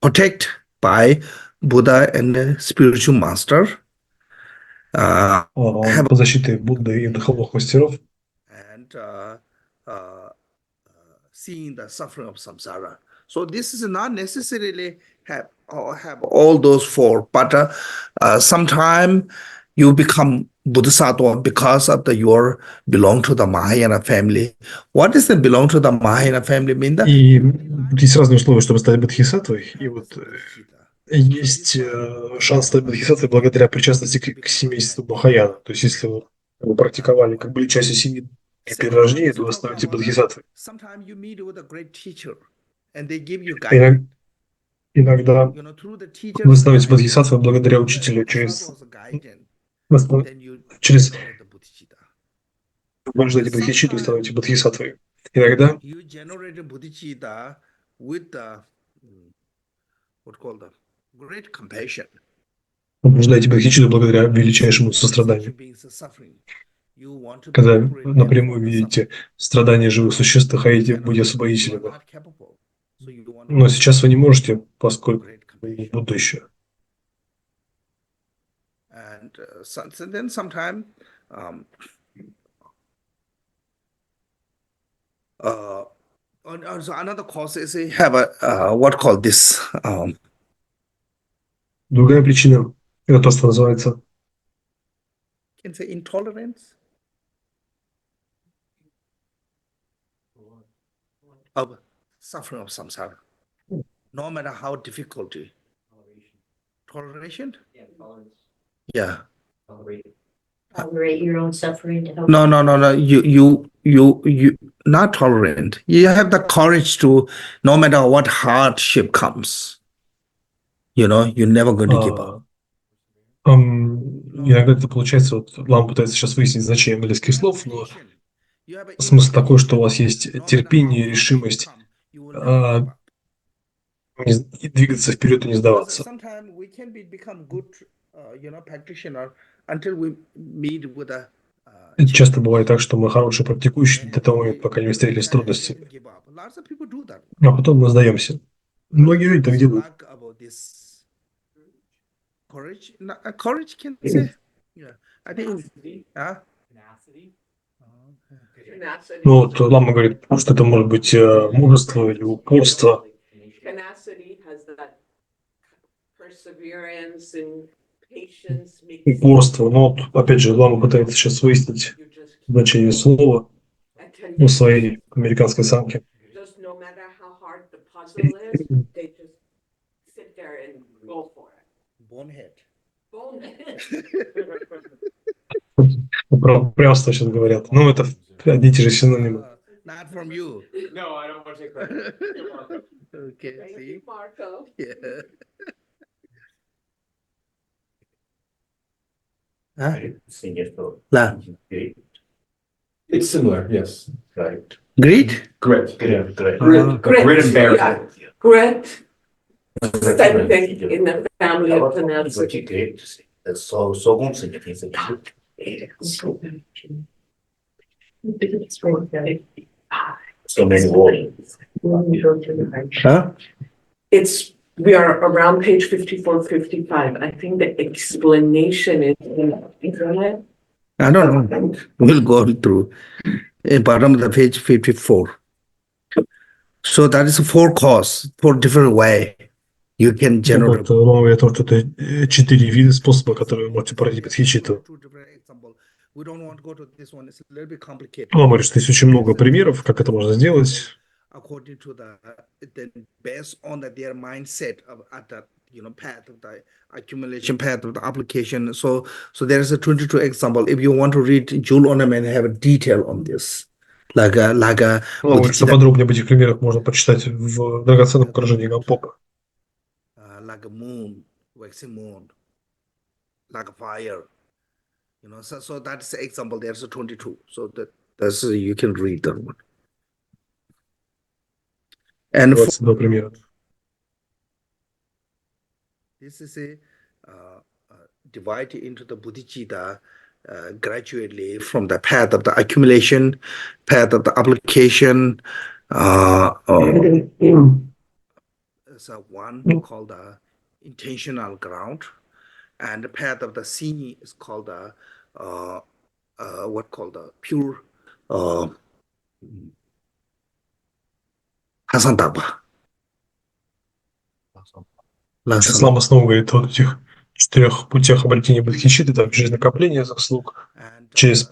protect by Buddha and the spiritual master. По защите Будды и духовных мастеров. And seeing the suffering of samsara. So this is not necessarily have all those 4, but sometime you become Bodhisattva because of you belong to the Mahayana family. What does the belong to the Mahayana family mean? И есть разные условия, чтобы стать Бодхисаттвой. И вот есть шанс стать Бодхисаттвой благодаря причастности к семейству Махаяна. То есть если вы практиковали, как были частью семьи при перерождении, то вы становитесь Бодхисаттвой. Иногда вы становитесь Бодхисаттвой благодаря учителю через вы рождаете Бодхичитту и становитесь Бодхисаттвой. Иногда вы рождаете Бодхичитту благодаря величайшему состраданию. Когда напрямую видите страдания живых существ, хотите быть освободителем их. Но сейчас вы не можете, поскольку вы не Будда еще. And so then sometime so another cause is have a what called this Другая причина – это то, что называется can say intolerance of suffering of samsara, no matter how difficulty. Toleration? Yeah. Tolerate your own suffering to help. No. You not tolerant. You have the courage to, no matter what hardship comes, you're never going to give up. Иногда это получается, вот Лама пытается сейчас выяснить значение английских слов, но смысл такой, что у вас есть терпение, решимость двигаться вперед и не сдаваться. Sometimes we can become good, practitioner until we meet with a. Часто бывает так, что мы хорошие практикующие до того момента, пока не встретились с трудностями. А потом мы сдаемся. Многие люди так делают. Courage can say, I think, Ну вот Лама говорит, что это может быть мужество или упорство. Упорство. Но вот, опять же, Лама пытается сейчас выяснить значение слова у своей американской самки. Про упрямство сейчас говорят. Ну, это одни и те же синонимы. Not from you. No, I don't want to take credit. You're welcome. Okay, see? Marco. Yeah. La. It's similar, yes. Right. Greed? Grit. Yeah, grit. Grit. Grit and bear. Yeah. Grit, same thing in the family of tenacity. So many words. Huh? We are around page 54, 55. I think the explanation is in the internet. I don't know. We'll go through. Bottom of the page 54. So that is four cause, four different way you can generate. Вот Лама говорит о том, что это 4 вида способа, которые вы можете породить бодхичиттву. We don't want to go to this one. It's a little bit complicated. Лама говорит, что есть очень много примеров, как это можно сделать. According to then based on their mindset at that path of the accumulation, path of the application. So there is a 22 example. If you want to read jewel ornament, have a detail on this. Лама говорит, что подробнее об этих примерах можно почитать в драгоценном украшении Гампока. Like a moon, waxing moon, like a fire. So that's the example. There's a 22. So that's you can read that one. And 22 примера. this is divided into the bodhicitta gradually from the path of the accumulation, path of the application. There's one called the intentional ground, and the path of the seeing is called the pure Hasantapa. Сейчас Лама снова говорит о этих 4 путях обретения бодхичитты, там, через накопление заслуг, через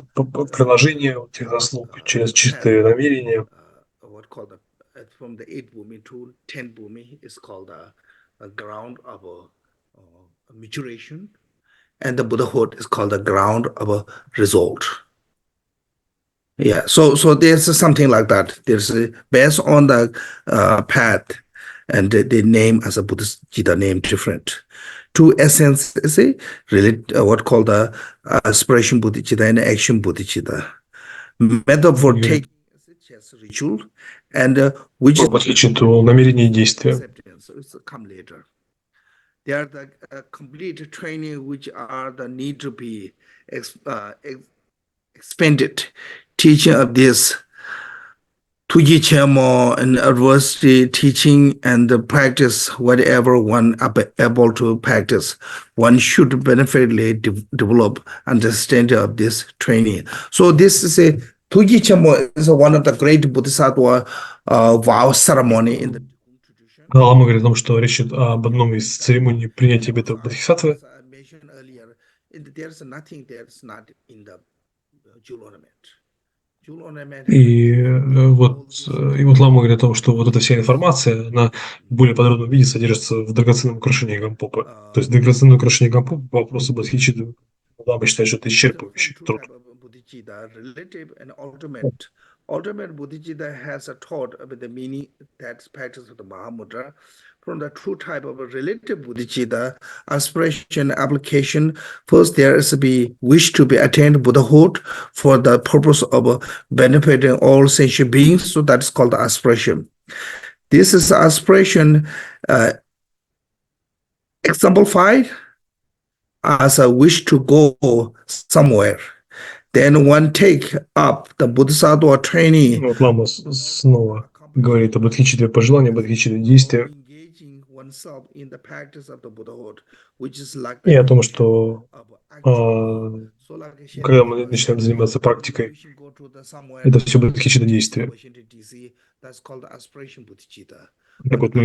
приложение этих заслуг, через чистые намерения. From the 8 bhumi to 10 bhumi is called a ground of a maturation, and the Buddhahood is called the ground of a result. Yeah, so there's something like that. There's based on the path, and the name as a Buddhist name different. Two essence is what called the aspiration bodhicitta and action bodhicitta. Method for taking is ritual, and which is бодхичитту намерение и действия. So it's come later. They are the complete training which are the need to be expanded. Teaching of this Tuji Chemo and adversity teaching and the practice whatever one able to practice. One should benefitly develop understanding of this training. So this is a Tuji Chemo is one of the great Bodhisattva vow ceremony in the Лама говорит о том, что речь идет об одном из церемоний принятия обета Бодхисаттвы. As I mentioned earlier, there's nothing that's not in the jewel ornament. И вот Лама говорит о том, что вот эта вся информация, она в более подробном виде содержится в драгоценном украшении Гампопа. То есть драгоценное украшение Гампопа по вопросу Бодхичиты, Лама считает, что это исчерпывающий труд. Ultimate Bodhicitta has a thought about the meaning that's practice of the Mahamudra. From the true type of a relative Bodhicitta, aspiration, application, first there is to be wish to be attained Buddhahood for the purpose of benefiting all sentient beings. So that's called the aspiration. This is aspiration exemplified as a wish to go somewhere. Then one take up the Bodhisattva training. Вот Лама снова говорит о Бодхичитве пожелания, Бодхичитве действия. И о том, что когда мы начинаем заниматься практикой, это все Бодхичитта действия. Так вот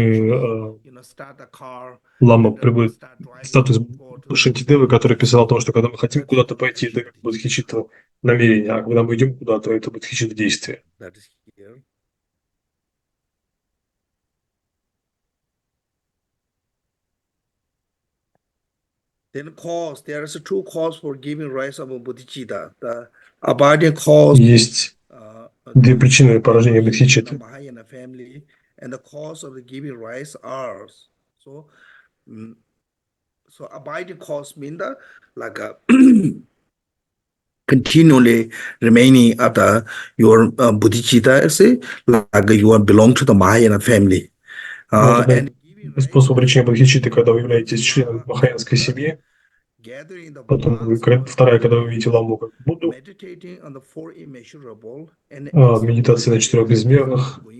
Лама приводит статус Шантидевы, который писал о том, что когда мы хотим куда-то пойти, это как Бодхичитта намерение, а когда мы идем куда-то, это Бодхичитта действие. Then cause, there is two cause for giving rise of a bodhicitta. The abiding cause. Есть две причины поражения Бодхичитты. Mahayana family, and the cause of the giving rise are so abiding cause mean the like a continually remaining at your bodhicitta, say like you belong to the Mahayana family. Способ обречения Бодхичитты, когда вы являетесь членом махаянской семьи. Потом вторая, когда вы видите Ламу как Будду, медитация на 4 безмерных. Вот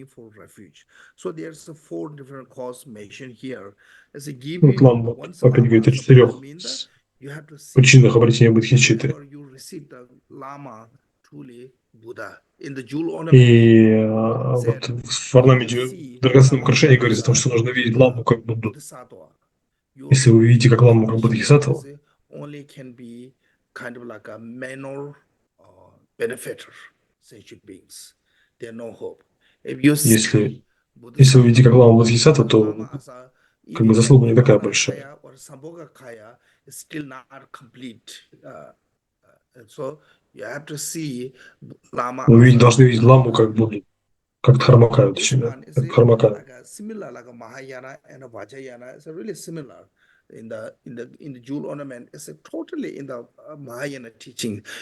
Лама опять говорит о 4 причинах обретения Бодхичитты. И вот в орнаменте драгоценном украшении говорится о том, что нужно видеть Ламу как Будду. Если вы видите как Ламу как Бодхисаттву, если вы видите как Ламу Бодхисаттву, то как бы заслуга не такая большая. Вы должны видеть Ламу как Будду, как Дхармакаю, точнее, как Дхармакаю.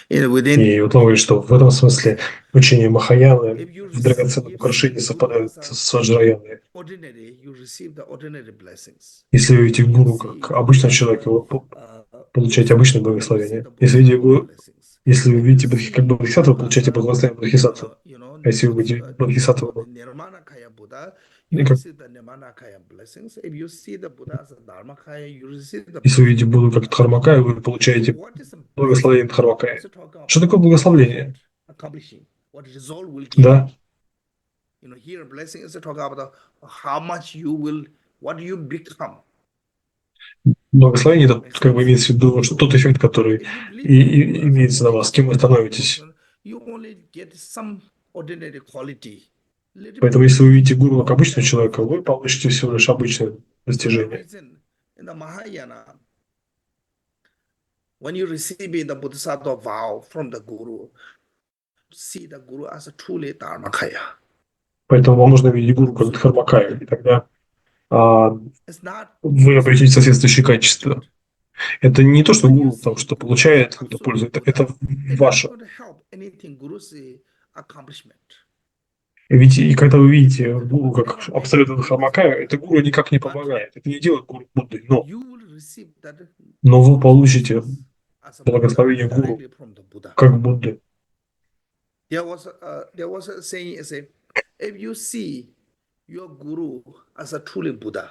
И вот он говорит, что в этом смысле учение Махаяны в драгоценном украшении совпадают с Ваджраяной. Если вы видите гуру как обычного человека, вы получаете обычное благословение. Если вы видите как Бодхисаттву, вы получаете благословение Бодхисаттву. А если вы видите Бодхисаттву, если вы видите Будду как Дхармакая, вы получаете благословение Дхармакая. Что такое благословение? Да. Благословение это как бы имеется в виду, что тот эффект, который имеется на вас, кем вы становитесь. Поэтому, если вы видите гуру как обычного человека, вы получите всего лишь обычное достижение. Поэтому вам нужно видеть гуру как Дхармакая, и тогда вы обретете соответствующие качества. Это не то, что гуру там что получает какую-то пользу, это ваше. Ведь и когда вы видите гуру как абсолютно Дхармакая, это гуру никак не помогает. Это не делает гуру Буддой, но вы получите благословение гуру как Будды. if you see your guru as a truly Buddha,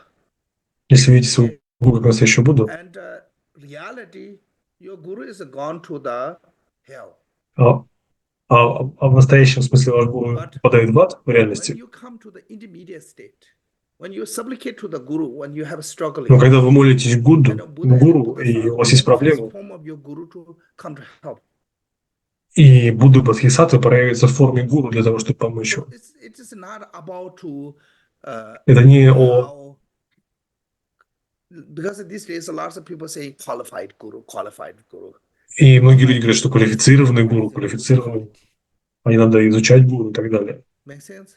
Если видите своего гуру как настоящего Будду, and reality, your guru is gone to the hell. а в настоящем смысле ваш гуру попадает в ад в When реальности, you come to the intermediate state, when you supplicate to the guru, when you have struggling, но когда вы молитесь and Будду, Buddha is гуру, Buddha и у Father, вас есть you use проблемы, form of your guru to come to help. и Будда Бодхисаттва проявится в форме гуру для того, чтобы помочь So вам. it is not about to Это не о... how, because these days a lot of people say qualified guru, qualified guru. И многие люди говорят, что квалифицированный гуру, квалифицированный, а не надо изучать гуру и так далее. Make sense?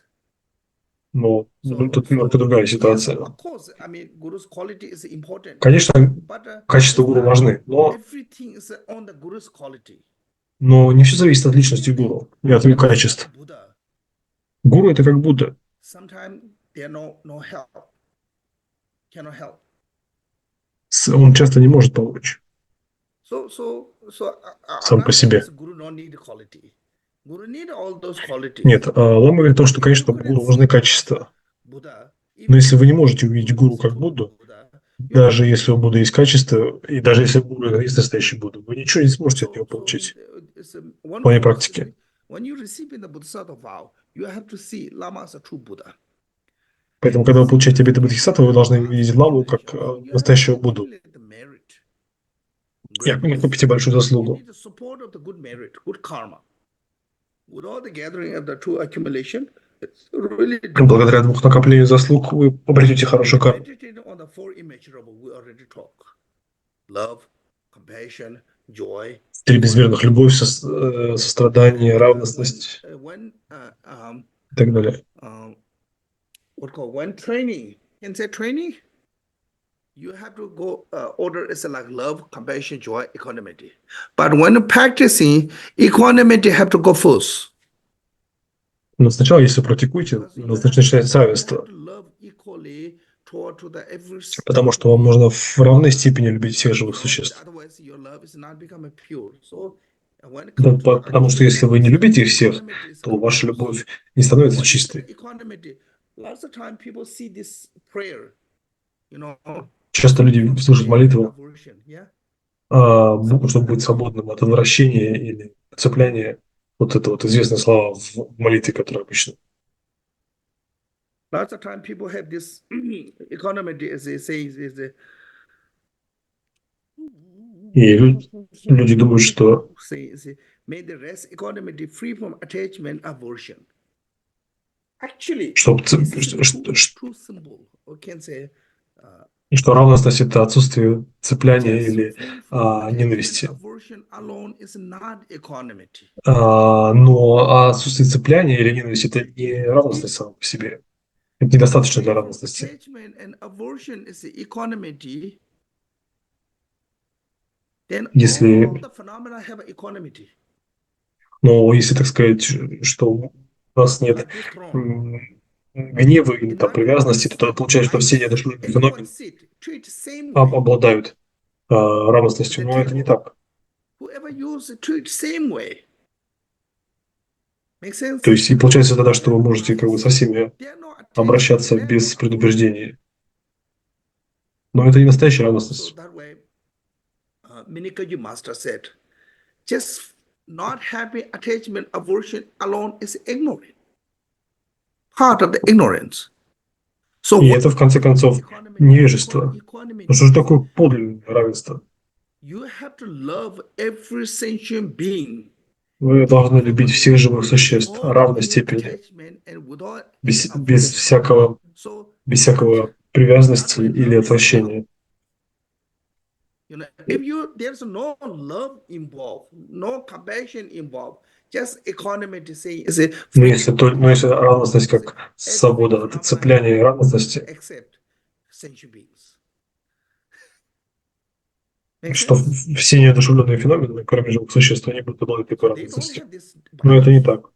Но So, тут немного другая yes, ситуация. of course, I mean, guru's quality is important, Конечно, but качества it's гуру not важны, everything is on the guru's quality. но не все зависит от личности гуру и от его качеств. Buddha, Гуру – это как Будда. sometimes there no help, cannot help. Он часто не может помочь So сам I'm по not saying себе. this guru don't need quality. Guru need all those qualities. Нет, Лама говорит о том, что, конечно, гуру важны качества. Buddha, Но если вы не можете увидеть гуру как Будду, даже если у Будды есть качество, и даже если гуру есть настоящий Будда, вы ничего не сможете от него получить в плане практики. When you receive in the Bodhisattva vow, you have to see Lama as a true Buddha. Поэтому, когда вы получаете обет Бодхисаттвы, вы должны видеть Ламу как настоящего Будду и накопите большую заслугу. You need the support of the good merit, good karma. With all the gathering of the true accumulation, it's really Благодаря двух накоплению заслуг вы обретете хорошую карму. meditating on the four immeasurable. We already talk. Love, compassion, joy. Три безмерных: любовь, сострадание, равностность When и так далее. when training, can say training, you have to go order is like love, compassion, joy, equanimity. But when practicing, equanimity have to go first. Но сначала, если вы практикуете, нужно начинать с равенства, потому что вам нужно в равной степени любить всех живых существ. Да, потому что если вы не любите их всех, то ваша любовь не становится чистой. Часто люди слышат молитву, чтобы быть свободным от отвращения или цепляния. Вот это вот известные слова в молитве, которые обычно. Lots of time people have this equanimity, as they say, is a И люди думают, что may the rest equanimity free from attachment, aversion. Actually, что true symbol, or can say, равностность – это отсутствие цепляния или ненависти. Но отсутствие цепляния или ненависти – это не равностность сама по себе. Это недостаточно для равностности. Если, но если, так сказать, что у нас нет гнева или там привязанности, то тогда получается, что все неодушевленные феномены обладают равностностью, но это не так. То есть и получается тогда, что вы можете как бы со всеми обращаться без предубеждения. Но это не настоящая равностность. Just not having attachment, aversion alone is ignorant. Part of the ignorance. И это, в конце концов, невежество. Ну что же такое подлинное равенство? Вы должны любить всех живых существ в равной степени, без всякого привязанности или отвращения. If there's no love involved, no compassion involved, just equanimity say is it. Но если равностность как свобода от цепляния и равностности, что все неодушевленные феномены, кроме живых существ, они будут обладать такой равностностью. Но это не так.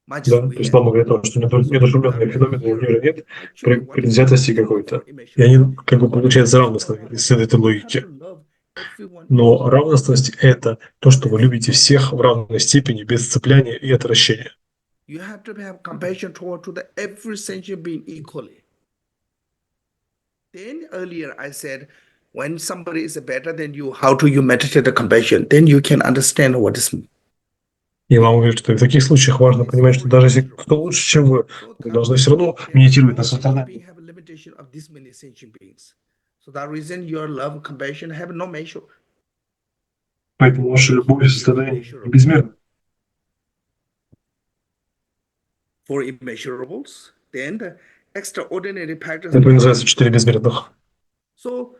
Да? То есть Лама говорит о том, что неодушевленные феномены у мира нет предвзятости какой-то. И они как бы получаются равностными из этой логики. Но равностность – это то, что вы любите всех в равной степени, без цепляния и отвращения. You have to have compassion toward to the every sentient being equally. Then earlier I said, when somebody is better than you, how do you meditate the compassion? Then you can understand what is. И Лама говорит, что в таких случаях важно понимать, что даже если кто лучше, чем вы должны все равно медитировать на сострадание. So that reason your love, compassion have no measure. Поэтому ваша любовь и сострадание безмерны. For immeasurables, then the extraordinary practice. Это называется 4 безмерных. So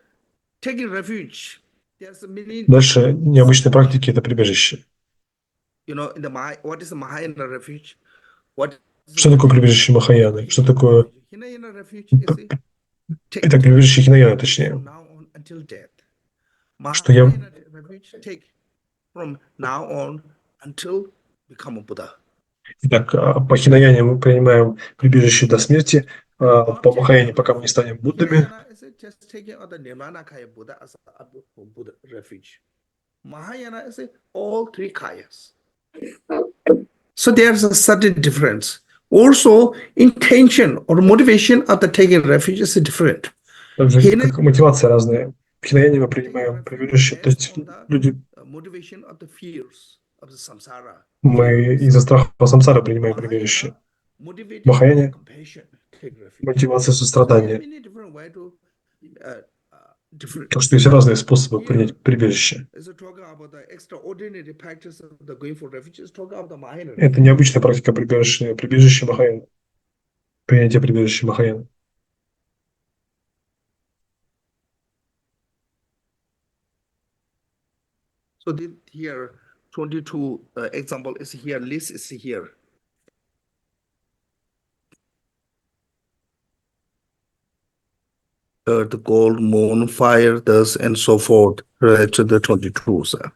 taking refuge. There's many. Дальше необычные практики – это прибежище. You know, in the what is the Mahayana refuge? What? Что такое прибежище Махаяны? Что такое? Hinayana refuge is Это прибежище Хинаяны, точнее. Что я... Take from now on until become a Buddha. Итак, по Хинаяне мы принимаем прибежище до смерти, по Махаяне, пока мы не станем Буддами. Mahayana is all three kayas. So there's a certain difference. Also, intention or motivation of the taking refuge is different. Также как мотивация разная. В Хинаяне мы принимаем прибежище, то есть люди... Мы из-за страха самсары принимаем прибежище. В Махаяне мотивация сострадания. Так что есть разные способы принять прибежище. Это необычная практика прибежища Махаяна. Принятие прибежища Махаяна. So here 22 example is here, list is here. Earth, gold, moon, fire, dust, and so forth, right to the 22, sir.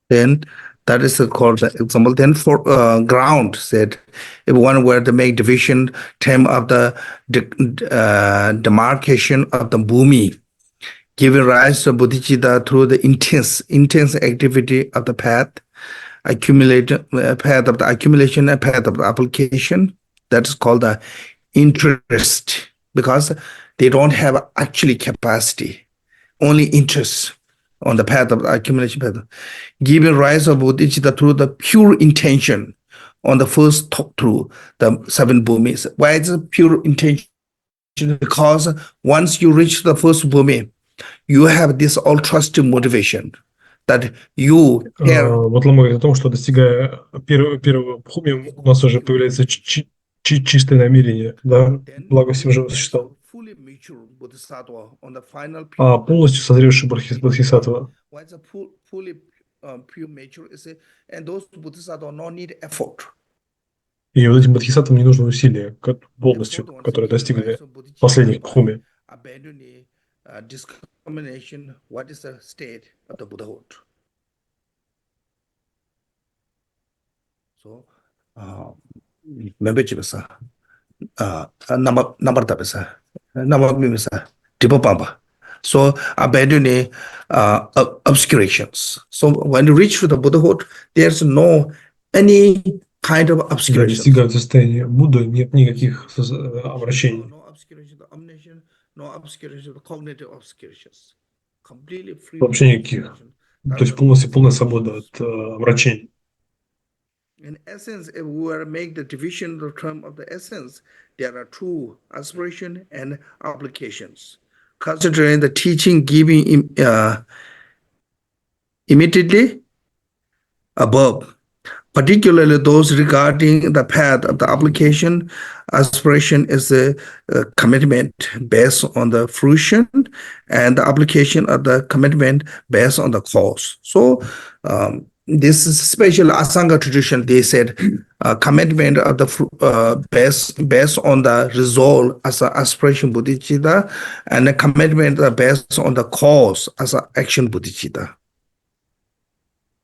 Then that is called the example. Then for ground, said if one were to make division term of the demarcation of the bhumi, giving rise to bodhicitta through the intense activity of the path, path of the accumulation and path of the application. That is called the interest, because they don't have actually capacity, only interest on the path of the accumulation path. Giving rise of bodhicitta through the pure intention on the first talk through the 7 bhumis. Why is it pure intention? Because once you reach the first bhumi, you have this altruistic motivation that you care. Вот Лама говорит о том, что достигая первого бхуми, у нас уже появляется чистое намерение, да, благо всем живым существам. А полностью созревший бодхисаттва. И вот этим бодхисаттвам не нужно усилия полностью, которые достигли последних бхуми. Discrimination, what is the state of the Buddhahood? So, membership is number tabisa, number mimisa, tipopamba. So, abandoning obscurations. So, when you reach to the Buddhahood, there's no any kind of obscuration. Достигают состояния Будды, нет никаких обращений. No obscuration, cognitive obscurations. Completely free. Вообще никаких. То есть полная свобода от обращений. In essence, if we were to make the division of the term of the essence, there are 2, aspiration and applications. Considering the teaching giving immediately above, particularly those regarding the path of the application, aspiration is a commitment based on the fruition, and the application of the commitment based on the cause. So this is special Asanga tradition. They said commitment of the based on the result as an aspiration bodhicitta, and the commitment based on the cause as an action bodhicitta.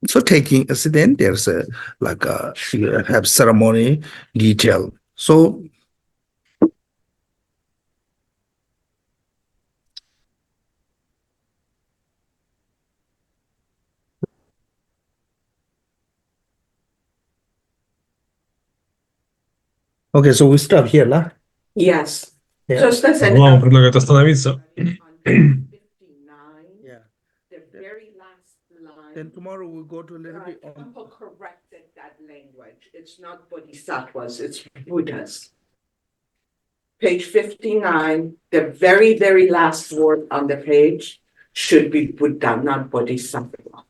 So taking incident, there's a you have ceremony detail. So Okay, so we stop here, lah. Yes. Yeah. Just as an Лама предлагает остановиться. Yeah. the very last line. Then tomorrow we'll go to a little bit on. Khenpo corrected that language. It's not bodhisattvas, it's Buddhas. Page 59, the very, very last word on the page should be Buddha, not bodhisattva.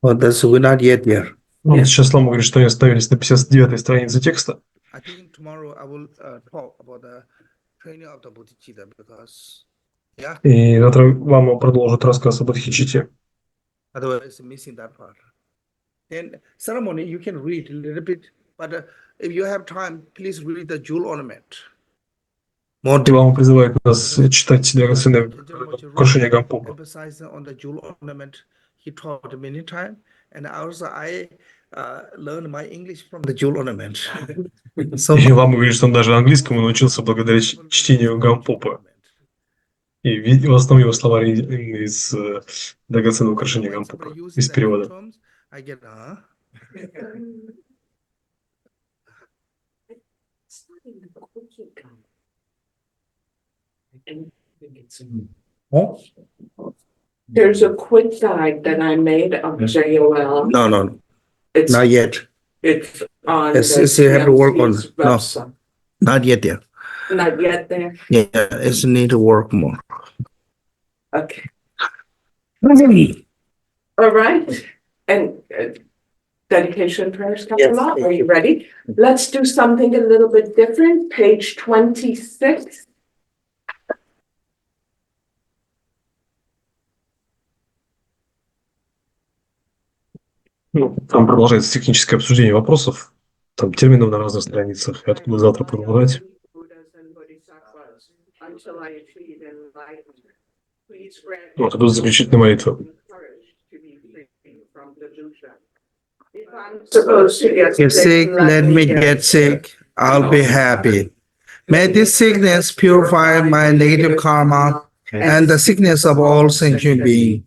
Oh, that's we're not yet there. Ну, сейчас Лама говорит, что они остановились на 59-й странице текста. I think tomorrow I will talk about the training of the Bodhicitta because, yeah, И завтра Лама продолжит рассказ об Бодхичитте. otherwise missing that part. Then ceremony you can read a little bit, but if you have time, please read the jewel ornament. More И Лама призывает нас читать драгоценное украшение Гампопа. emphasizing on the jewel ornament he taught many times, and also I learned my English from the jewel ornament. So И Лама говорит, что он даже английскому научился благодаря чтению Гампопа. И в основном его слова из драгоценного украшения Гампопа, из перевода. I get There's a quick guide that I made of JOL. no, It's not yet. It's on Yes, the yes, you have to work on TMC's it. No. website. Not yet there. Not yet there. Yeah, it's need to work more. Okay. All right. And dedication prayers come Yes. along. Are you ready? Let's do something a little bit different. Page 26. Ну, там продолжается техническое обсуждение вопросов, там терминов на разных страницах, и откуда завтра продолжать. Вот идут заключительные молитвы. Get sick, let me get sick. I'll be happy. May this sickness purify my negative karma and the sickness of all sentient beings.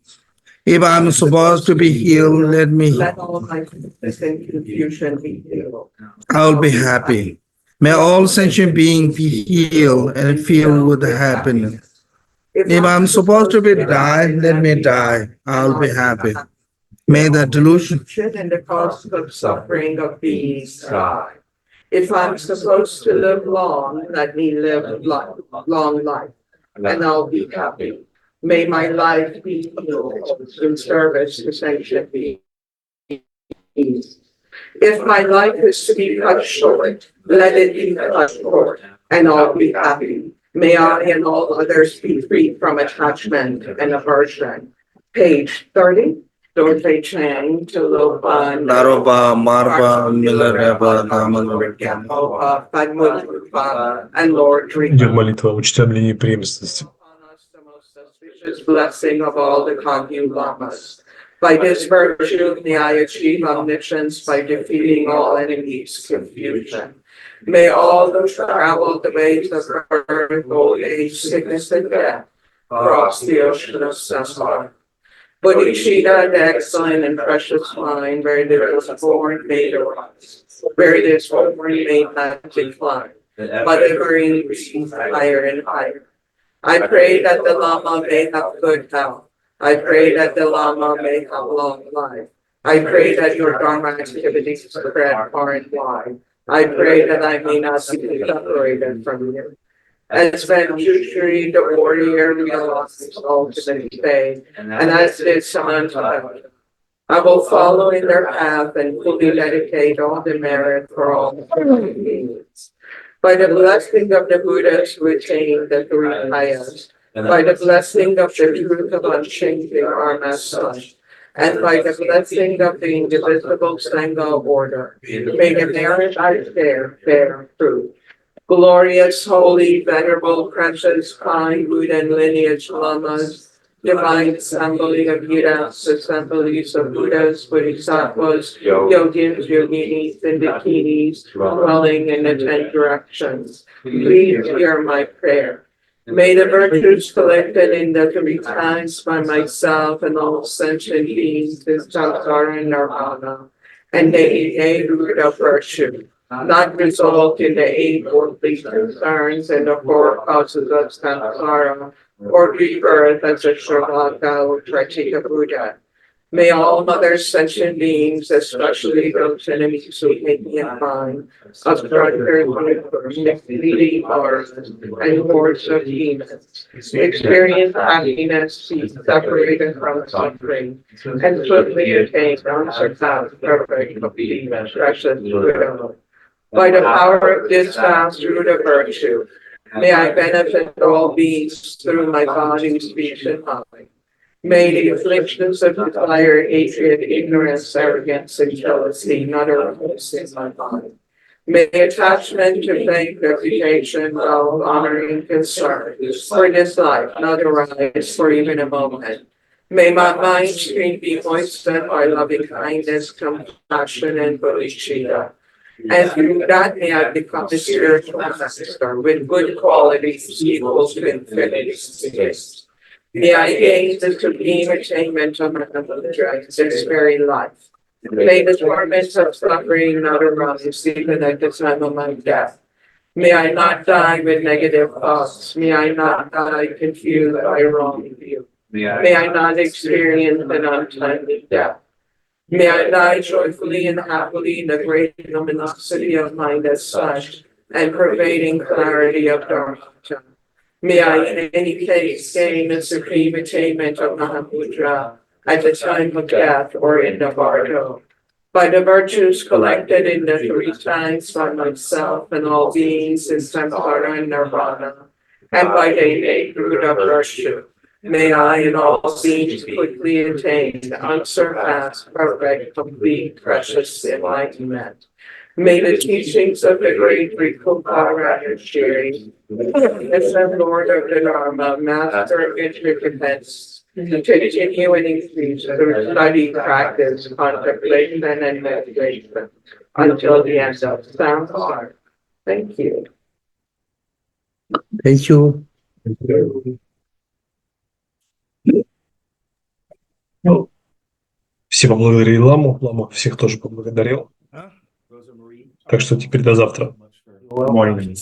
If I'm supposed to be healed, let me. Let all my sickness and confusion be healed. I'll be happy. May all sentient beings be healed and filled with happiness. If I'm supposed to be die, let me die. I'll be happy. May the delusion And the cause of suffering of beings die. If I'm supposed to live long, let me live long life, and I'll be happy. May my life be healed in service to sentient beings. If my life is to be cut short, let it be cut short, and I'll be happy. May I and all others be free from attachment and aversion. Page 30. Dorje Chang, Tulopan, Naroba, Marba, Milareba, Naman, and Lord Идет Drikung. молитва о учтении преемственности. Upon us the most auspicious blessing of all the Kagyu Lamas. By this virtue may I achieve omniscience by defeating all enemies' confusion. May all those travel the ways of birth, old age, sickness, and death cross the ocean of suffering. Bodhicitta, the excellent and precious wine, where it is born, made arise, where it is born, made not decline, but ever increasing higher and higher. I pray that the Lama may have good health. I pray that the Lama may have long life. I pray that your Dharma activities spread far and wide. I pray that I may not be separated from you. As Manjushri, the warrior, realized his ultimate fate, and as did Samantha, I will follow in their path and fully dedicate all the merit for all the beings. By the blessing of the Buddhas who attained the three Hayas, by the blessing of the truth of unchanging Karma such, and by the blessing of the indivisible Sangha order, may the merit I share bear fruit. Glorious, holy, venerable, precious, fine, Buddha lineage lamas, divine assembly of Buddhas, assemblies of Buddhas, Bodhisattvas, yogins, yoginis, and dakinis, dwelling in the 10 directions. Please hear my prayer. May the virtues collected in the 3 times by myself and all sentient beings is samsara and nirvana. and the innate root of virtue, not result in the eight worldly concerns and the four causes of samsara, or rebirth as a Sravaka or Pratika Buddha. May all other sentient beings, especially those enemies who hate me and mine, obstructors, misleading auras, and hordes of demons, experience happiness, be separated from suffering, and swiftly attain unsurpassed, perfect, complete, precious Buddha. By the power of this vast root of virtue, may I benefit all beings through my body, speech, and mind. May the afflictions of desire, hatred, ignorance, arrogance, and jealousy not arise in my body. May attachment to fame, reputation, wealth, honor, and concern for this life not arise for even a moment. May my mind stream be moistened by loving kindness, compassion, and bodhicitta. And through that may I become a spiritual master with good qualities equal to infinity space. May I gain the supreme attainment of Mахамудре this very life. May the torments of suffering not arise even at the time of my death. May I not die with negative thoughts. May I not die confused by wrong view. May I not experience an untimely death. May I die joyfully and happily in the great luminosity of mind as such, and pervading clarity of Dharma. May I in any case gain the supreme attainment of Mahamudra at the time of death or in the bardo. By the virtues collected in the three times by myself and all beings in samsara and nirvana, and by the innate root of virtue, may I and all beings quickly attain the unsurpassed, perfect, complete, precious enlightenment. May the teachings of the great Drikung Kagyu, the Lord of the Dharma, Master of Intricate, continue and increase through study, practice, contemplation, and meditation until the end of samsara. Thank you. Thank you. Ну, все поблагодарили Ламу. Лама всех тоже поблагодарил. Так что теперь до завтра. Morning.